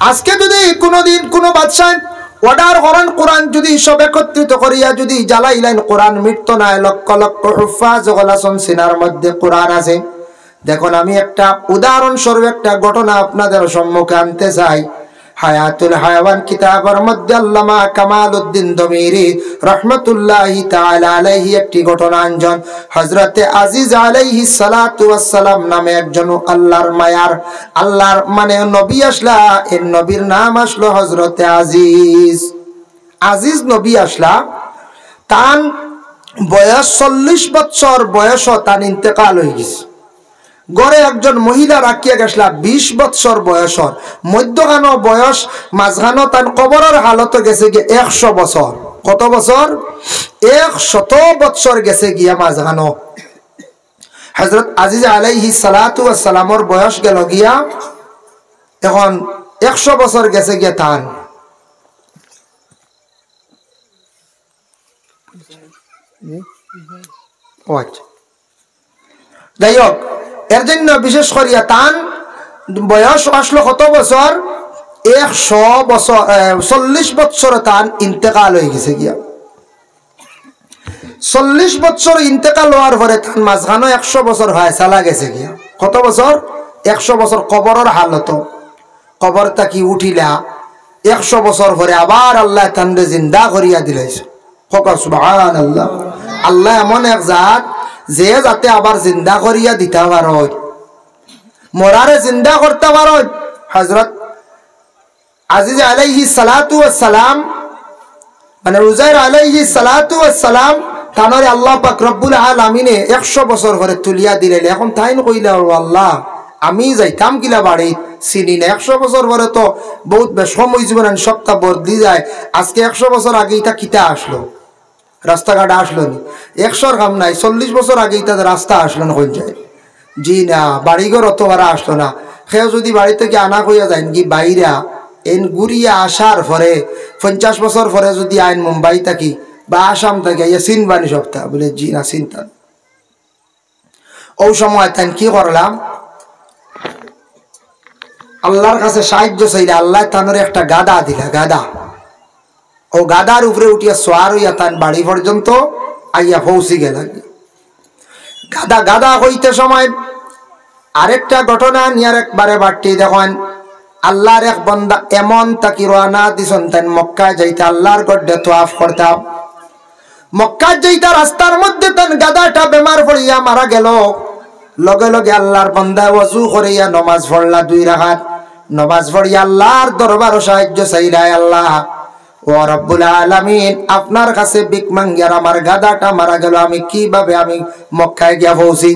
আজকে যদি কোনোদিন কোনো বাদশাহ অর্ডার করেন কোরআন যদি সব একত্রিত করিয়া যদি জ্বালাইলেন কোরআন মৃত্যু নাই লক্ষ লক্ষ হুফাজ হল আসুন সিনার মধ্যে কোরআন আছে দেখুন আমি একটা উদাহরণস্বরূপ একটা ঘটনা আপনাদের সম্মুখে আনতে চাই হায়াতুল হায়াওয়ান কিতাবের মধ্যে আল্লামা কামালউদ্দিন দমিরি রাহমাতুল্লাহি তাআলা আলাইহি একটি ঘটনা আনজন হযরতে আজিজ আলাইহিস সালাতু ওয়াস সালাম নামে একজন আল্লাহর মায়ার আল্লাহর মানে নবী আসলা এর নবীর নাম আসলো হযরতে আজিজ আজিজ নবী আসলা তান বয়স 40 বছর বয়স তান ইন্তেকাল হয়ে গেছে গড়ে একজন মহিলা রাখিয়া গেছলা 20 বছর বয়সর মধ্যখানো বয়স মাঝখানো তান কবরের হালত গেছে গিয়ে 100 বছর কত বছর 100 বছর গেছে গিয়া মাঝখানো হযরত আজিজ আলাইহিস সালাতু ওয়াস সালামের বয়স গেল গিয়া এখন 100 বছর গেছে গিয়া তান আচ্ছা যাই হোক এর জন্য বিশেষ করিয়া তান বয়স আসলো কত বছর 100 বছর 40 বছর তান ইন্তেকাল হয়ে গেছে গিয়া 40 বছর ইন্তেকাল হওয়ার পরে তান মাঝখানো 100 বছর হয় চালা গেছে গিয়া কত বছর 100 বছর কবরের হালত কবরটা কি উঠিলা 100 বছর পরে আবার আল্লাহ তানরে জিন্দা করিয়া দিলাইছে সুবহানাল্লাহ আল্লাহ এমন এক জাত যে যাতে আবার জিন্দা করিয়া দিতে পারো মরারে জিন্দা করতে পারো হযরত আজিজ আলাইহিস সালাতু ওয়াস সালাম মানে উজাইর আলাইহিস সালাতু ওয়াস সালাম তানরে আল্লাহ পাক রব্বুল আলামিনে 100 বছর করে তুলিয়া দিলেন এখন তাইন কইলা আল্লাহ আমি যাইতাম কিলা বাড়ি চিনি না 100 বছর পরে তো বহুত সময় জীবন সপ্তাহ বদলি যায় আজকে 100 বছর আগে এটা কিতা আসলো রাস্তাঘাট আসলো নি 100 কাম নাই 40 বছর আগেই তাদের রাস্তা আসলো না কোন যায় জি না বাড়িঘর অতবার আসলো না কেউ যদি বাড়ি থেকে আনা কইয়া যায় কি বাইরা এন গুড়িয়া আসার পরে 50 বছর পরে যদি আইন মুম্বাই থাকি বা আসাম থেকে ইয়া চিনবানি সপ্তাহ বলে জি না চিন্তা ও সময় তাই কি করলাম আল্লাহর কাছে সাহায্য চাইলে আল্লাহ তানোর একটা গাদা দিলা গাদা ও গাদার উপরে উঠিয়া সোয়ার হইয়া তান বাড়ি পর্যন্ত আইয়া পৌঁছি গেল গাদা গাদা হইতে সময় আরেকটা ঘটনা নিয়ে একবারে বাড়তি দেখেন আল্লাহর এক বান্দা এমন তাকি রওনা দিছেন তান মক্কা যাইতে আল্লাহর গড্ডে তোয়াফ করতাম মক্কা যাইতে রাস্তার মধ্যে তান গাদাটা বেমার পড়িয়া মারা গেল লগে লগে আল্লাহর বান্দা ওযু করিয়া নামাজ পড়লা 2 রাকাত নামাজ পড়িয়া আল্লাহর দরবারে সাহায্য চাইলা আল্লাহ ও রব্বুল আলামিন আপনার কাছে ভিক মাঙ্গিয়ার আমার গাদাটা মারা গেল আমি কিভাবে আমি মক্কায় গিয়া পৌঁছি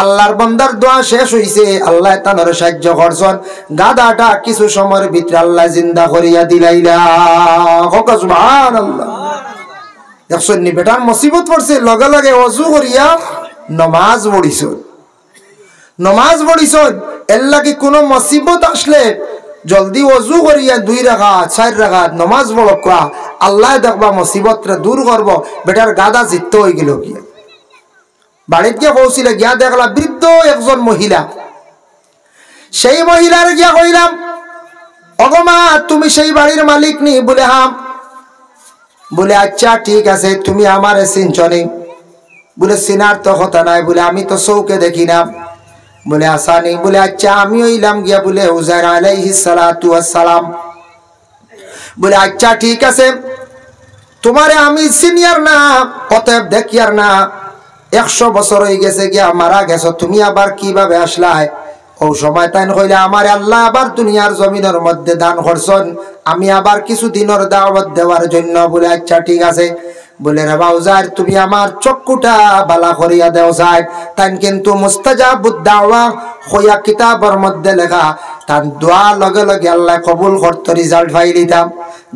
আল্লাহর বান্দার দোয়া শেষ হইছে আল্লাহ তানরে সাহায্য করছেন গাদাটা কিছু সময়ের ভিতরে আল্লাহ জিন্দা করিয়া দিলাইলা সুবহানাল্লাহ দেখছেন নি বেটার মুসিবত পড়ছে লগে লগে ওযু করিয়া নামাজ পড়িছন এর লাগি কোনো মুসিবত আসলে জলদি ওযু করিয়া 2 রাকাত 4 রাকাত নামাজ পড়বা আল্লাহ দেখবা মুসিবতরে দূর করব বেটার গাদা জিততে হই গেল কি বাড়িতে গিয়া পৌঁছিলে গিয়া দেখলা বৃদ্ধ একজন মহিলা সেই মহিলার গিয়া কইলাম ওগো মা তুমি সেই বাড়ির মালিক নি বলে হাম বলে আচ্ছা ঠিক আছে তুমি আমারে চিনছনি বলে চিনার তো কথা নাই বলে আমি তো চৌকে দেখি না বলে আসানি বলে আচ্ছা আমি হইলাম গিয়া বলে উজাইর আলাইহিস সালাতু ওয়াস সালাম বলে আচ্ছা ঠিক আছে তোমারে আমি সিনিয়র না অতএব দেখিয়ার না 100 বছর হয়ে গেছে গিয়া মারা গেছো তুমি আবার কিভাবে আসলাই ও সময় তাই কইলে আমার আল্লাহ আবার দুনিয়ার জমিনের মধ্যে দান করছেন আমি আবার কিছু দিনের দাওয়াত দেওয়ার জন্য বলে আচ্ছা ঠিক আছে বলে রে বাউজার তুমি আমার চক্ষুটা বালা করিয়া দেও যায় তাই কিন্তু মুস্তাজাবুদ দাওয়া হইয়া কিতাবের মধ্যে লেখা তার দোয়া লগে লগে আল্লাহ কবুল করতে রেজাল্ট পাই দিতাম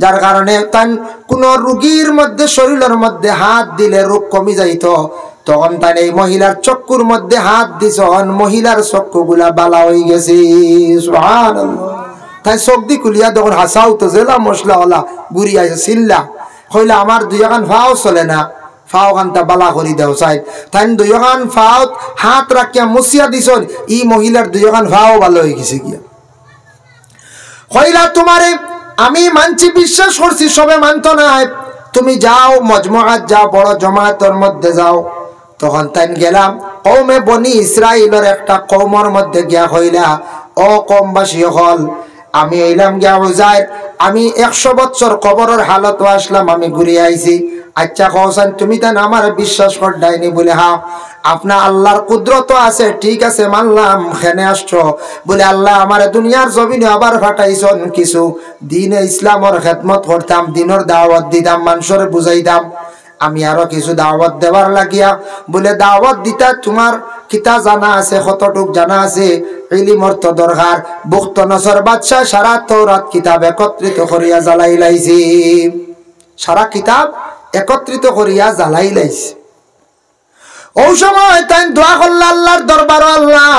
যার কারণে তাই কোন রোগীর মধ্যে শরীরের মধ্যে হাত দিলে রোগ কমে যাইতো তখন তাই এই মহিলার চক্ষুর মধ্যে হাত দিছন মহিলার চক্ষুগুলা বালা হয়ে গেছে সুবহানাল্লাহ তাই চোখ দি খুলিয়া তখন হাসাও তো জেলা মশলা ওলা বুড়ি আছে চিল্লা কইলা আমার 2 এখন ফাও চলে না ফাও খানটা বালা করি দেও চাই তাই দুইখান ফাওত হাত রাখিয়া মুছিয়া দিছন ই মহিলার দুইখান ফাও ভালো হয়ে গেছে গিয়া কইলা তোমারে আমি মানছি বিশ্বাস করছি সবে মানত না তুমি যাও মজমুআত যাও বড় জমাতের মধ্যে যাও তখন তাই গেলাম কওমে বনি ইসরাইলের একটা কওমের মধ্যে গিয়া কইলা ও কওমবাসী হল আমি এলাম গিয়া উজাইর আমি 100 বছর কবরের হালত আসলাম আমি ঘুরে আইছি আচ্ছা কওছেন তুমি তান আমার বিশ্বাস করডাইনি বলে হ্যাঁ আপনা আল্লাহর কুদরত আছে ঠিক আছে মানলাম খেনে আসছো বলে আল্লাহ আমার দুনিয়ার জমিনে আবার ফাটাইছন কিছু দিনে ইসলামের খেদমত করতাম দিনের দাওয়াত দিতাম মানুষের বুঝাইতাম আমি আরো কিছু দাওয়াত দেবার লাগিয়া বলে দাওয়াত দিতা তোমার কিতা জানা আছে কতটুক জানা আছে ইলমর তো দরকার বুখত নসর বাদশা সারা তওরাত কিতাব একত্রিত করিয়া জ্বালাই লাইছি সারা কিতাব একত্রিত করিয়া জ্বালাই লাইছে ওই সময় তাই দোয়া করলা আল্লাহর দরবার আল্লাহ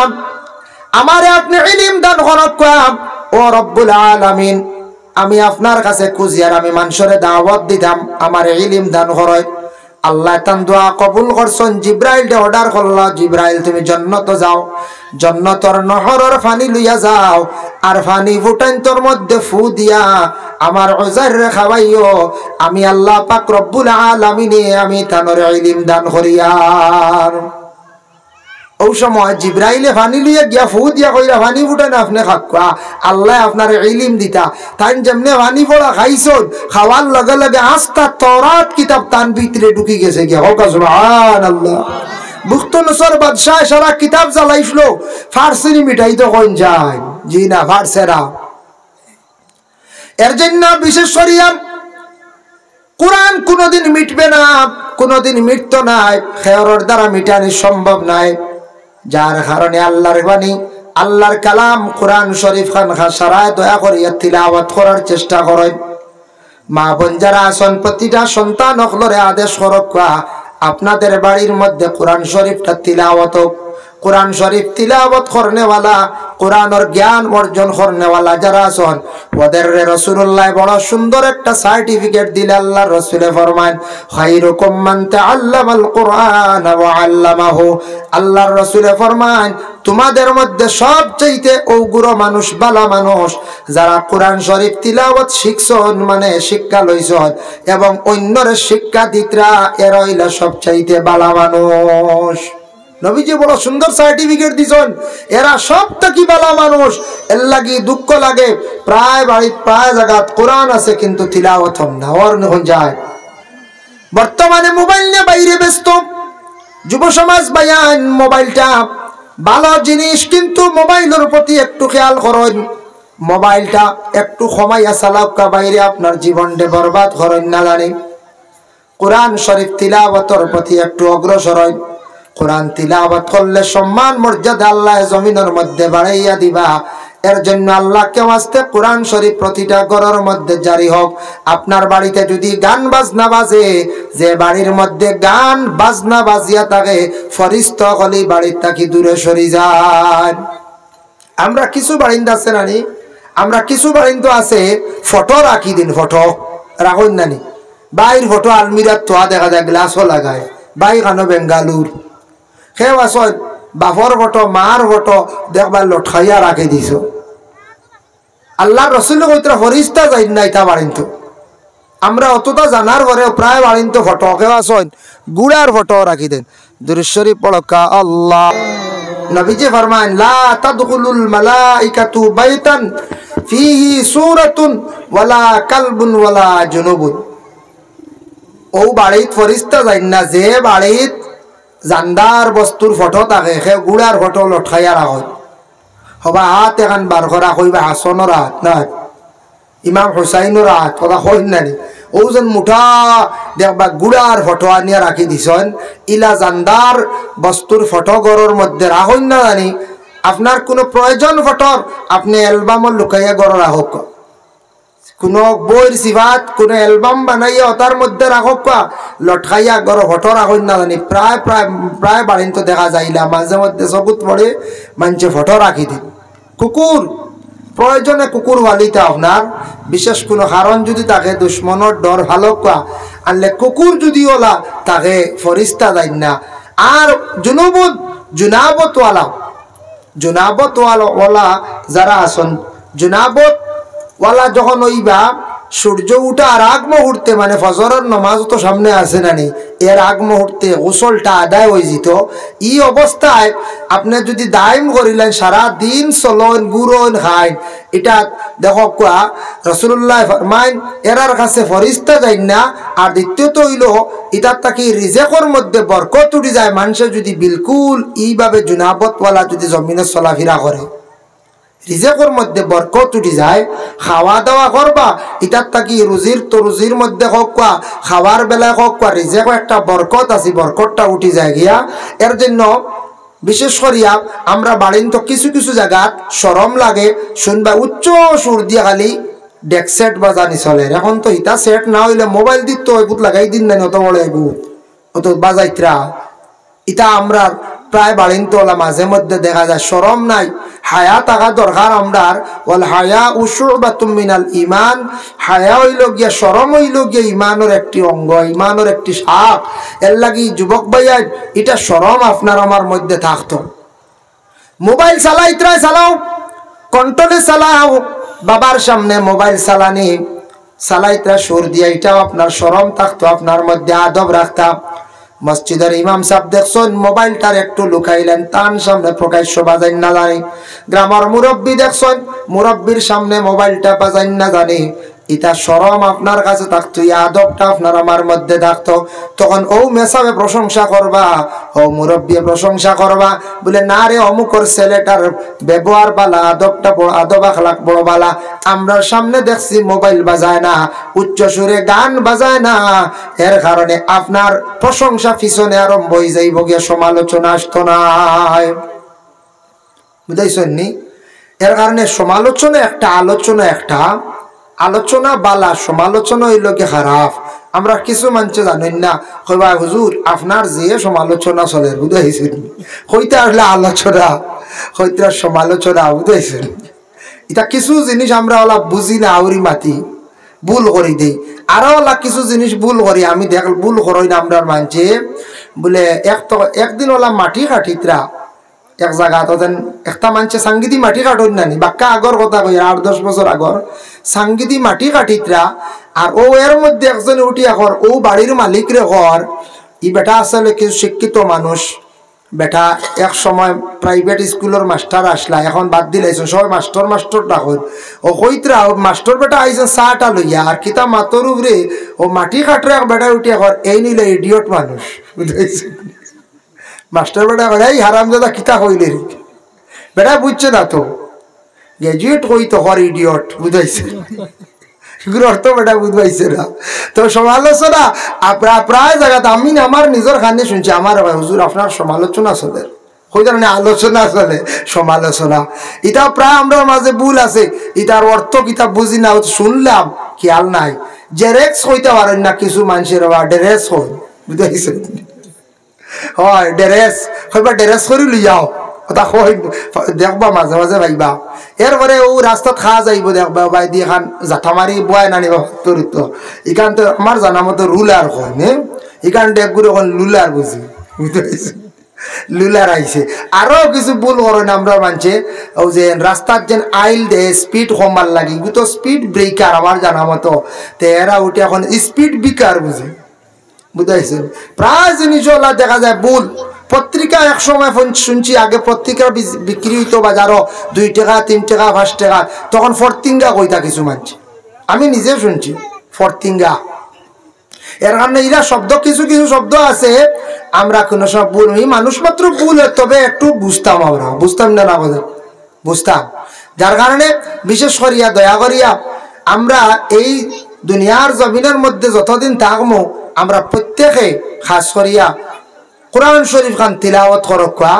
আমারে আপনি ইলম দান করুন ও রব্বুল আলামিন আমি আপনার কাছে খুঁজিয়ার আমি মানুষরে দাওয়াত দিতাম আমার ইলম দান করুন আল্লাহ তান দোয়া কবুল করছেন জিব্রাইলকে অর্ডার করলা জিব্রাইল তুমি জান্নাতে যাও জান্নাতের নহরের পানি লইয়া যাও আর পানি ফুটান্তর মধ্যে ফু দিয়া আমার উজাইর খাওয়াইও আমি আল্লাহ পাক রব্বুল আলামিনে আমি তানরে ইলম দান করিয়ার ওই সময় জিব্রাইলে পানি লইয়া গিয়া ফু দিয়া কইরা পানি ফুটান আপনি খাক্কা আল্লাহ আপনার ইলম দিতা তাই যেমনে পানি পড়া খাইছন খাওয়ার লগে লগে আস্তা তওরাত কিতাব তান ভিতরে ঢুকি গেছে গিয়া হোক সুবহানাল্লাহ বুখত নসর বাদশাহ সারা কিতাব জ্বালাইছিল ফারসি মিটাই তো কোন যায় জি না ফারসেরা এর জন্য বিশেষ করিয়া কোরআন কোনদিন মিটবে না কোনদিন মিটতো না খেয়রের দ্বারা মিটানো সম্ভব নয় যার কারণে আল্লাহর বাণী আল্লাহর কালাম কোরআন শরীফ খান সারায় দয়া করিয়া তিলাওয়াত করার চেষ্টা করেন মা বোন যারা আছেন প্রতিটা সন্তান হলরে আদেশ করক আপনাদের বাড়ির মধ্যে কোরআন শরীফটা তিলাওয়াত কোরআন শরীফ তিলাওয়াত করনেওয়ালা কোরআনের জ্ঞান অর্জন করনেওয়ালা যারা আছেন ওদের রাসূলুল্লাহ বড় সুন্দর একটা সার্টিফিকেট দিলে আল্লাহর রাসূলে ফরমান খায়রুকুম মান তাআল্লামাল কুরআন ওয়া আল্লামাহু আল্লাহর রাসূলে ফরমান তোমাদের মধ্যে সবচেয়ে ওগুলো মানুষ বালা মানুষ যারা কোরআন শরীফ তিলাওয়াত শিখছন মানে শিক্ষা লইছন এবং অন্যরে শিক্ষা দিতরা এরা হইলা সবচেয়ে বালা মানুষ নবীজি বড় সুন্দর সার্টিফিকেট দিছেন এরা সব থেকে ভালো মানুষ এর লাগি দুঃখ লাগে প্রায় বাড়ি প্রায় জায়গাত কোরআন আছে কিন্তু তিলাওয়াত না ওর নখন যায় বর্তমানে মোবাইল নিয়ে বাইরে ব্যস্ত যুব সমাজ বায়ান মোবাইলটা ভালো জিনিস কিন্তু মোবাইলের প্রতি একটু খেয়াল করুন মোবাইলটা একটু কমাইয়া চালাকা বাইরে আপনার জীবনটা বরবাদ করেন না জানি কোরআন শরীফ তিলাওয়াতের প্রতি একটু অগ্রসর হন কোরআন তিলাওয়াত করলে সম্মান মর্যাদা আল্লাহ জমিনের মধ্যে বাড়াইয়া দিবা এর জন্য আল্লাহকে ওয়াস্তে কোরআন শরীফ প্রতিটা ঘরের মধ্যে জারি হোক আপনার বাড়িতে যদি গান বাজনা বাজে যে বাড়ির মধ্যে গান বাজনা বাজিয়া থাকে ফরিস্তা হলি বাড়ির থেকে দূরে সরে যান আমরা কিছু বাড়িন্দা আছে নানি আমরা কিছু বাড়িন্দা আছে ফটো রাখি দিন ফটো রাখুন নানি বাইর ফটো আলমিরাত তোয়া দেখা যায় গ্লাসও লাগায় বাই কানো বেঙ্গালুর সেও আসল বাপর ফটো মার ফটো দেখবার লঠাইয়া রাখি দিছ আল্লাহ রসুল কইতরা ফরিস্তা যাই না ইটা বাড়িন্ত আমরা অতটা জানার পরেও প্রায় বাড়িন্ত ফটো কেউ আসল গুড়ার ফটো রাখি দেন দুরুশ্বরী পড়কা আল্লাহ নবীজি ফরমান লা তাদখুলুল মালাইকাতু বাইতান ফিহি সূরাতুন ওয়ালা কালবুন ওয়ালা জুনুবুন ও বাড়িত ফরিস্তা যাই না যে বাড়িত জানদার বস্তুর ফটো থাকে সে গুড়ার ফটো লঠাইয়া রাখে হবা হাত এখন বার করা কইবা হাসনের হাত না ইমাম হুসাইনের হাত কথা কই নানি ও যেন মুঠা দেখবা গুড়ার ফটো আনিয়া রাখি দিছেন ইলা জানদার বস্তুর ফটো ঘরের মধ্যে রাখেন না জানি আপনার কোনো প্রয়োজন ফটোর আপনি অ্যালবামও লুকাইয়া ঘরে রাখক কোনো বইয়ের সিভাত কোনো অ্যালবাম বানাইয়া তার মধ্যে রাখক লটকাইয়া ঘর ফটো রাখেন না জানি প্রায় প্রায় প্রায় বাড়িন তো দেখা যাইলা মাঝে মধ্যে চকুত পড়ে মানুষে ফটো রাখি দিন কুকুর প্রয়োজনে কুকুর ওয়ালিতে আপনার বিশেষ কোনো কারণ যদি তাকে দুশ্মনের ডর ভালো আনলে কুকুর যদি ওলা তাকে ফরিস্তা দেয় না। আর জুনাবত ওয়ালা যারা আসন, জুনাবত ওয়ালা যখন ওইবা সূর্য উঠা আর আগ মুহূর্তে, মানে ফজরের নমাজ তো সামনে আসে না নি, এর আগ মুহূর্তে গোসলটা আদায় হয়ে যেত। এই অবস্থায় আপনি যদি দায়ম করিলেন সারা দিন চলন গুড়ন খাইন, এটা দেখো কোয়া রাসূলুল্লাহ ফরমাইন এরার কাছে ফরিস্তা যায় না। আর দ্বিতীয়ত হইল ইটার তাকে রিজেকর মধ্যে বরকত উঠে যায়। মানুষে যদি বিলকুল এইভাবে জুনাবতওয়ালা যদি জমিনে চলাফেরা করে, রিজেকর মধ্যে বরকত উঠে যায়। খাওয়া দাওয়া করবা, ইটার থাকি রুজির মধ্যে হোক কোয়া, খাওয়ার বেলায় হোক কোয়া, রিজেক একটা বরকত আছে, বরকতটা উঠে যায় গিয়া। এর জন্য বিশেষ করিয়া আমরা বাড়িন তো কিছু কিছু জায়গাত শরম লাগে শুনবা উচ্চ সুর দিয়া খালি ডেক সেট বাজানি চলে। এখন তো ইটা সেট না হইলে মোবাইল দিত এগুত লাগাই দিন না, অত বড় এগুত অত বাজাইত্রা। ইটা আমরা প্রায় বাড়িন তো মাঝে মধ্যে দেখা যায়, শরম নাই। হায়া থাকা দরকার আমরার। ওয়াল হায়া উশুবাতুম মিনাল ঈমান, হায়া হইল গিয়া, শরম হইল গিয়া ঈমানের একটি অঙ্গ, ঈমানের একটি শাখ। এর লাগি যুবক ভাইয়া এটা শরম আপনার আমার মধ্যে থাকতো। মোবাইল চালাইত্রাই চালাও, কন্ট্রোলে চালাও, বাবার সামনে মোবাইল চালানি চালাইত্রা সুর দিয়া, এটাও আপনার শরম থাকতো, আপনার মধ্যে আদব রাখতাম। মসজিদের ইমাম সাহেব দেখছেন মোবাইলটার একটু লুকাইলেন, তার সামনে প্রকাশ্য বাজাইন না জানি। গ্রামের মুরব্বী দেখছেন মুরব্বীর সামনে মোবাইলটা বাজাইন না জানি। এটা শরম আপনার কাছে থাকতো, এই আদবটা আপনার আমার মধ্যে থাকতো। তখন ও মেসাবে প্রশংসা করবা, ও মুরব্বী প্রশংসা করবা, বলে না রে অমুকর ছেলেটার ব্যবহার বালা, আদবটা বড়, আদব আখলাক বড় বালা। আমরা সামনে দেখছি মোবাইল বাজায় না, উচ্চ সুরে গান বাজায় না, এর কারণে আপনার প্রশংসা পিছনে আরম্ভ হয়ে যাইব গিয়ে, সমালোচনা আসতো না। বুঝাইছেন নি? এর কারণে সমালোচনা একটা, আলোচনা একটা। আলোচনা বালা, সমালোচনা হইল কি খারাপ। আমরা কিছু মানুষ জানেন না, কইবা হুজুর আপনার যে সমালোচনা চলে, বুঝাইছেন? হইতে আসলে আলোচনা, হইতে সমালোচনা, বুঝাইছেন? এটা কিছু জিনিস আমরা ওলা বুঝি না, আউরি মাতি ভুল করি দেই। আরো ওলা কিছু জিনিস ভুল করি, আমি দেখ ভুল করই না আমরা মানছে। বলে একদিন ওলা মাটি কাঠিতরা এক জায়গা তখন একটা মানুষে সাংগীতি মাটি কাটন নানি, বাক্কা আগর কথা কই 8-10 বছর আগর সাংগীতি মাটি কাটিতরা। আর ও এর মধ্যে একজন উঠি এখন ও বাড়ির মালিক রে ঘর, ই বেটা আসলে কিছু শিক্ষিত মানুষ, বেটা এক সময় প্রাইভেট স্কুলের মাস্টার আসলা, এখন বাদ দিলাইছেন সবাই মাস্টার ডাকন। ও কইতরা মাস্টার বেটা আইছেন চাটা লইয়া, আর কিতা মাতর উপরে ও মাটি কাটরে এক বেটা উঠি এখন এই নিলে ইডিয়ট মানুষ, বুঝাইছেন? মাস্টার বেটা করে এই হারামজাদা কিতা কইলে রে, বেটা বুঝছে না তো, গ্রাজুয়েট কই তো হর ইডিয়ট, বুঝাইছে? এগুলো অর্থ বেটা বুঝবাইছে না। তো সমালোচনা প্রায় জায়গাতে আমি আমার নিজের কানে শুনছি, আমার হুজুর আপনার সমালোচনা চলে, ওই ধরনের আলোচনা চলে, সমালোচনা। এটা প্রায় আমরা মাঝে ভুল আছে, এটার অর্থ কিতা বুঝি না, শুনলাম খেয়াল নাই। জেরেক্স হইতে পারেন না কিছু মানুষের, ডেরেস হয়, বুঝাইছে? হয় ডেরেস হইবা, ডেরেস করে লি যাও, কথা কই দেখবা মাঝে মাঝে ভাইবা। এরপরে ও রাস্তাত খাওয়া যাইব দেখবা বাই দিয়ে খান জাঠা মারি বয় নানি তোর তো এখান তো আমার জানা মতো রুলার হয় নে, এখান ডেকগুলো এখন লুলার বুঝি, বুঝতে পারছি? লুলার আইছে। আরো কিছু ভুল করেন আমরা মানছে, ও যে রাস্তার যেন আইল দে স্পিড কমার লাগি, তো স্পিড ব্রেকার আমার জানা মতো, তো এরা উঠে এখন স্পিড ব্রেকার বুঝে, বুঝাইছেন? প্রায় জিনিস দেখা যায় ভুল। পত্রিকা এক সময় শুনছি আগে পত্রিকা বিক্রি হইতো বাজারও 2 টাকা 3 টাকা 5 টাকা, তখন ফরতিঙ্গা কইতা কিছু মানছে, আমি নিজে শুনছি ফরতিঙ্গা। এর কারণে এরা শব্দ কিছু কিছু শব্দ আছে আমরা কোনো সব ভুল, মানুষ মাত্র ভুল, তবে একটু বুঝতাম, আমরা বুঝতাম না, না বুঝতাম। যার কারণে বিশেষ করিয়া দয়া করিয়া আমরা এই দুনিয়ার জমিনের মধ্যে যতদিন থাকবো আমরা প্রত্যেকে খাস করিয়া কোরআন শরীফ খান তিলাওয়াত করকা।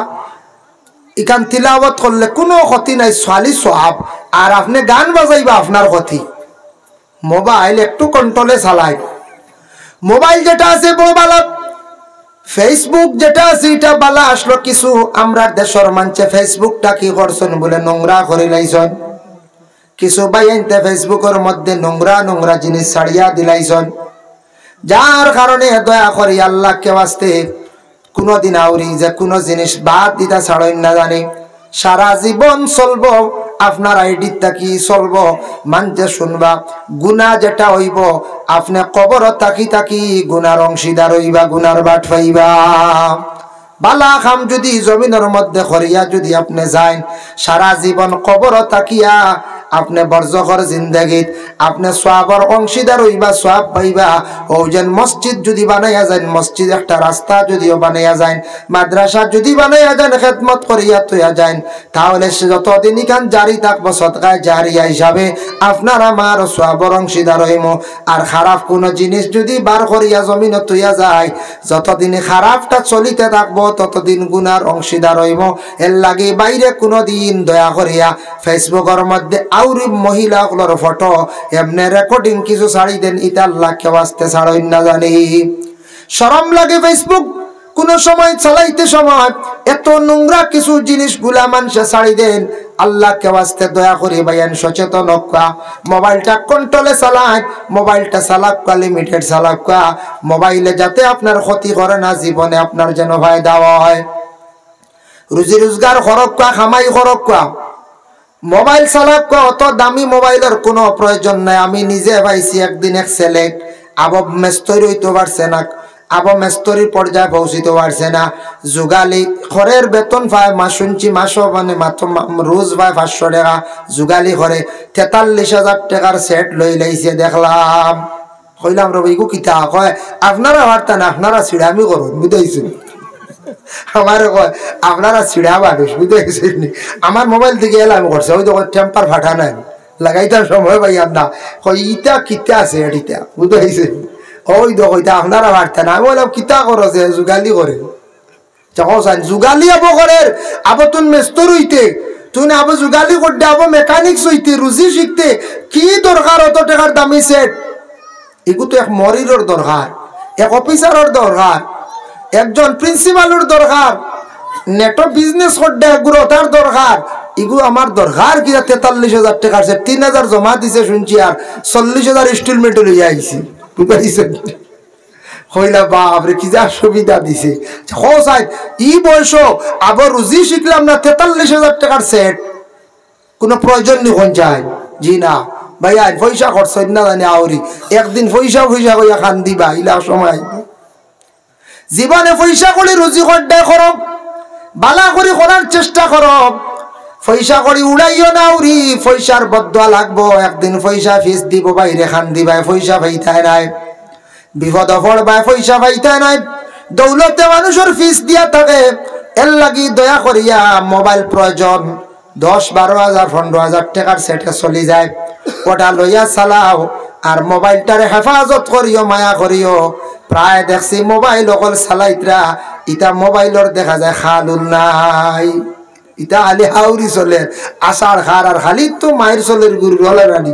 এখান তিলাওয়াত করলে কোনো ক্ষতি নাই, সালি সওয়াব। আর আপনি গান বাজাইবা আপনার ক্ষতি। মোবাইল একটু কন্ট্রোলে চালাই। মোবাইল যেটা আছে বড় বালা, ফেসবুক যেটা আছে এটা বালা আসলো কিছু আমরা দেশের মানুষে ফেসবুকটা কি করছেন বলে নোংরা করে লাইছেন। কিছু ভাই আনতে ফেসবুকের মধ্যে নোংরা নোংরা জিনিস ছাড়িয়া দিলাইছেন। যার কারণে দয়া করি আল্লাহকে বাঁচতে কোনদিন আউরি যে কোনো জিনিস বাদ দিতে ছাড়েন না জানি সারা জীবন চলবো আপনার আইডির থাকি চলবো মানতে শুনবা গুনাহ যেটা হইব আপনি কবর থাকি থাকি গুনার অংশীদার হইবা গুনার বাট পাইবা বালা খাম যদি জমিনের মধ্যে করিয়া যদি আপনি যান সারা জীবন কবর থাকিয়া আপনি বরজখর জিন্দেগীত আপনি সওয়াবের অংশীদার হইবা সওয়াব পাইবা ও যেন মসজিদ যদি বানাইয়া যান মসজিদ একটা রাস্তা যদিও বানাইয়া যান মাদ্রাসা যদি বানাইয়া যান খেদমত করিয়া তৈয়া যান তাহলে সে যতদিন কান জারি থাকবো সদকায়ে জারিয়া হিসাবে আপনার আমার সওয়াবের অংশীদার হইমো আর খারাপ কোনো জিনিস যদি বার করিয়া জমিনে তৈয়া যায় যতদিন খারাপটা চলিতে থাকবো ততদিন গুনার অংশীদার হইব এর লাগে বাইরে কোনো দিন দয়া করিয়া ফেসবুকের মধ্যে আউরি মহিলাগুলোর ফটো এমনি রেকর্ডিং কিছু ছাড়ি দেন এটা আল্লাহকে বাঁচতে ছাড়েন না জানি শরম লাগে ফেসবুক কোন সময় চালাইতে সময় এত নোংরা কিছু জিনিসগুলা মানুষে ছাড়ি দেন আল্লাহকে বাঁচতে দয়া করে ভাইয়ান সচেতন হওয়া মোবাইলটা কন্ট্রোলে চালান মোবাইলটা চালাকা লিমিটেড চালাকা মোবাইলে যাতে আপনার ক্ষতি করে না জীবনে আপনার যেন ফায়দা হয় রুজি রোজগার করকা খামাই করকা মোবাইল চালাকা অত দামি মোবাইলের কোনো প্রয়োজন নাই আমি নিজে পাইছি একদিন এক ছেলে আবব মেস্তরি হইতে পারছে না আবো মেস্তরির পর্যায়ে পৌঁছিতে পারছে না যুগালি খরের বেতন পায় মাস শুনছি মাসও মানে মাত্র রোজ পায় 500 টাকা যুগালি করে 43,000 টাকার সেট লই লাইছে দেখলাম কইলাম রবিগু কিতা কয় আপনারা পারতেন আপনারা ছিড়ামি করুন বুঝাইছেন আমার কয় আপনারা ছিড়া মানুষ বুঝাইছেন আমার মোবাইল থেকে এলাম করছে ওই দেখো টেম্পার ফাটা নাই লাগাইতার সময় পাইয়ার না কই ইটা কিতা আছে এটা বুঝাইছেন ওই দেখো এটা আপনারা পারতেন আমি বললাম কিতা করো যে যুগালি করে যখন যুগালি আবো করে আবো তুন মেস্তর হইতে তুই আবো যুগালি করতে আবো মেকানিক্স হইতে রুজি শিখতে কি দরকার অত টাকার দামি সেট এগুলো তো এক মরিরর দরকার এক অফিসারের দরকার একজন প্রিন্সিপালের দরকার নেটো বিজনেস করতে এগুলো তার দরকার এগুলো আমার দরকার কি 43,000 টাকার সেট 3,000 জমা দিছে শুনছি আর 40,000 ইনস্টলমেন্ট লইয়া আইছি বুঝাইছেন হইলা বাপরে কি যা সুবিধা দিছে ই বয়স আবার রুজি শিখলাম না 43,000 টাকার সেট কোনো প্রয়োজন নেই কোন চাই জি না ভাইয়া পয়সা খরচ না জানি আউরি একদিন পয়সা কইয়া খান দিবা ইলা সময় জীবনে পয়সা করে রুজি করতে করো বালা করে করার চেষ্টা করো পয়সা করি উড়াইও না উড়ি পয়সার বদয়া লাগবো একদিন পয়সা ফিস দিব বাইরে খান দিবাই পয়সা পাইতাই নাই বিপদ পড়বাই পয়সা পাইতাই নাই দৌলতে মানুষের ফিস দিয়া থাকে এর লাগি দয়া করিয়া মোবাইল প্রয়োজন 10-12,000 15,000 টাকার সেটে চলি যায় ওটা লইয়া চালাও আর মোবাইলটার হেফাজত করিও মায়া করিও প্রায় দেখছি মোবাইল অকল চালাইতরা ইটা মোবাইলর দেখা যায় খালুল নাই ইটা খালি হাউরি চলে আষাঢ় খার আর খালি তো মায়ের চলের গুরু হলে রানি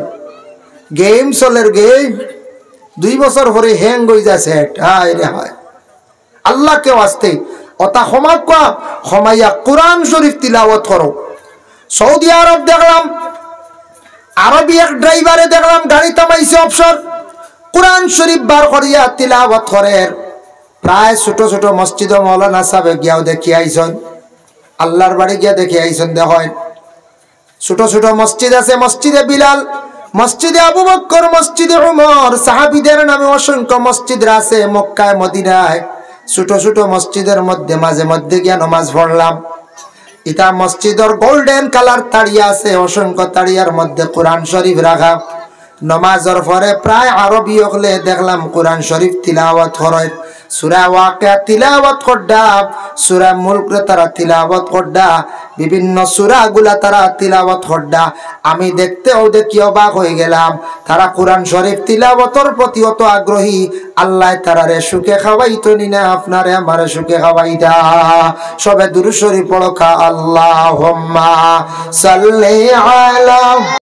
গেম চলের গেম 2 বছর পরে হ্যাং হয়ে যায় সেট হায় রে হায় আল্লাহকে ওয়াস্তে ওটা ক্ষমাইয়া কোরআন শরীফ তিলাওয়াত করো সৌদি আরব দেখলাম আরবি এক ড্রাইভারে দেখলাম গাড়ি থামাইছে অবসর কোরআন শরীফ বার করিয়া তিলাওয়াত করে প্রায় ছোট ছোট মসজিদ মৌলানা সাহেব গিয়াও দেখি আইসন আল্লাহর বাড়ি গিয়া দেখি আইসন দেখেন ছোট ছোট মসজিদ আছে মসজিদে বিলাল মসজিদে আবু বকর মসজিদে উমর সাহাবীদের নামে অসংখ্য মসজিদ আছে মক্কায় মদিনায় ছোট ছোট মসজিদের মধ্যে মাঝে মধ্যে গিয়া নামাজ পড়লাম ইটা মসজিদের গোল্ডেন কালার তাড়িয়া আছে অসংখ্য তাড়িয়ার মধ্যে কোরআন শরীফ রাখা নামাজের পরে প্রায় আরবি হলে দেখলাম কোরআন শরীফ তিলাওয়াত করে সূরা ওয়াকিয়া তিলাওয়াত করদা সূরা মুলক তারা তিলাওয়াত করদা বিভিন্ন সূরাগুলা তারা তিলাওয়াত করদা আমি দেখতেও দেখি অবাক হয়ে গেলাম তারা কোরআন শরীফ তিলাওয়াতের প্রতি অত আগ্রহী আল্লাহ তারারে সুখে খাওয়াইতো না আপনারে আমারে সুখে খাওয়াইদা সবে দুরূদ শরীফ পড়ো আল্লাহুম্মা সাল্লি আলা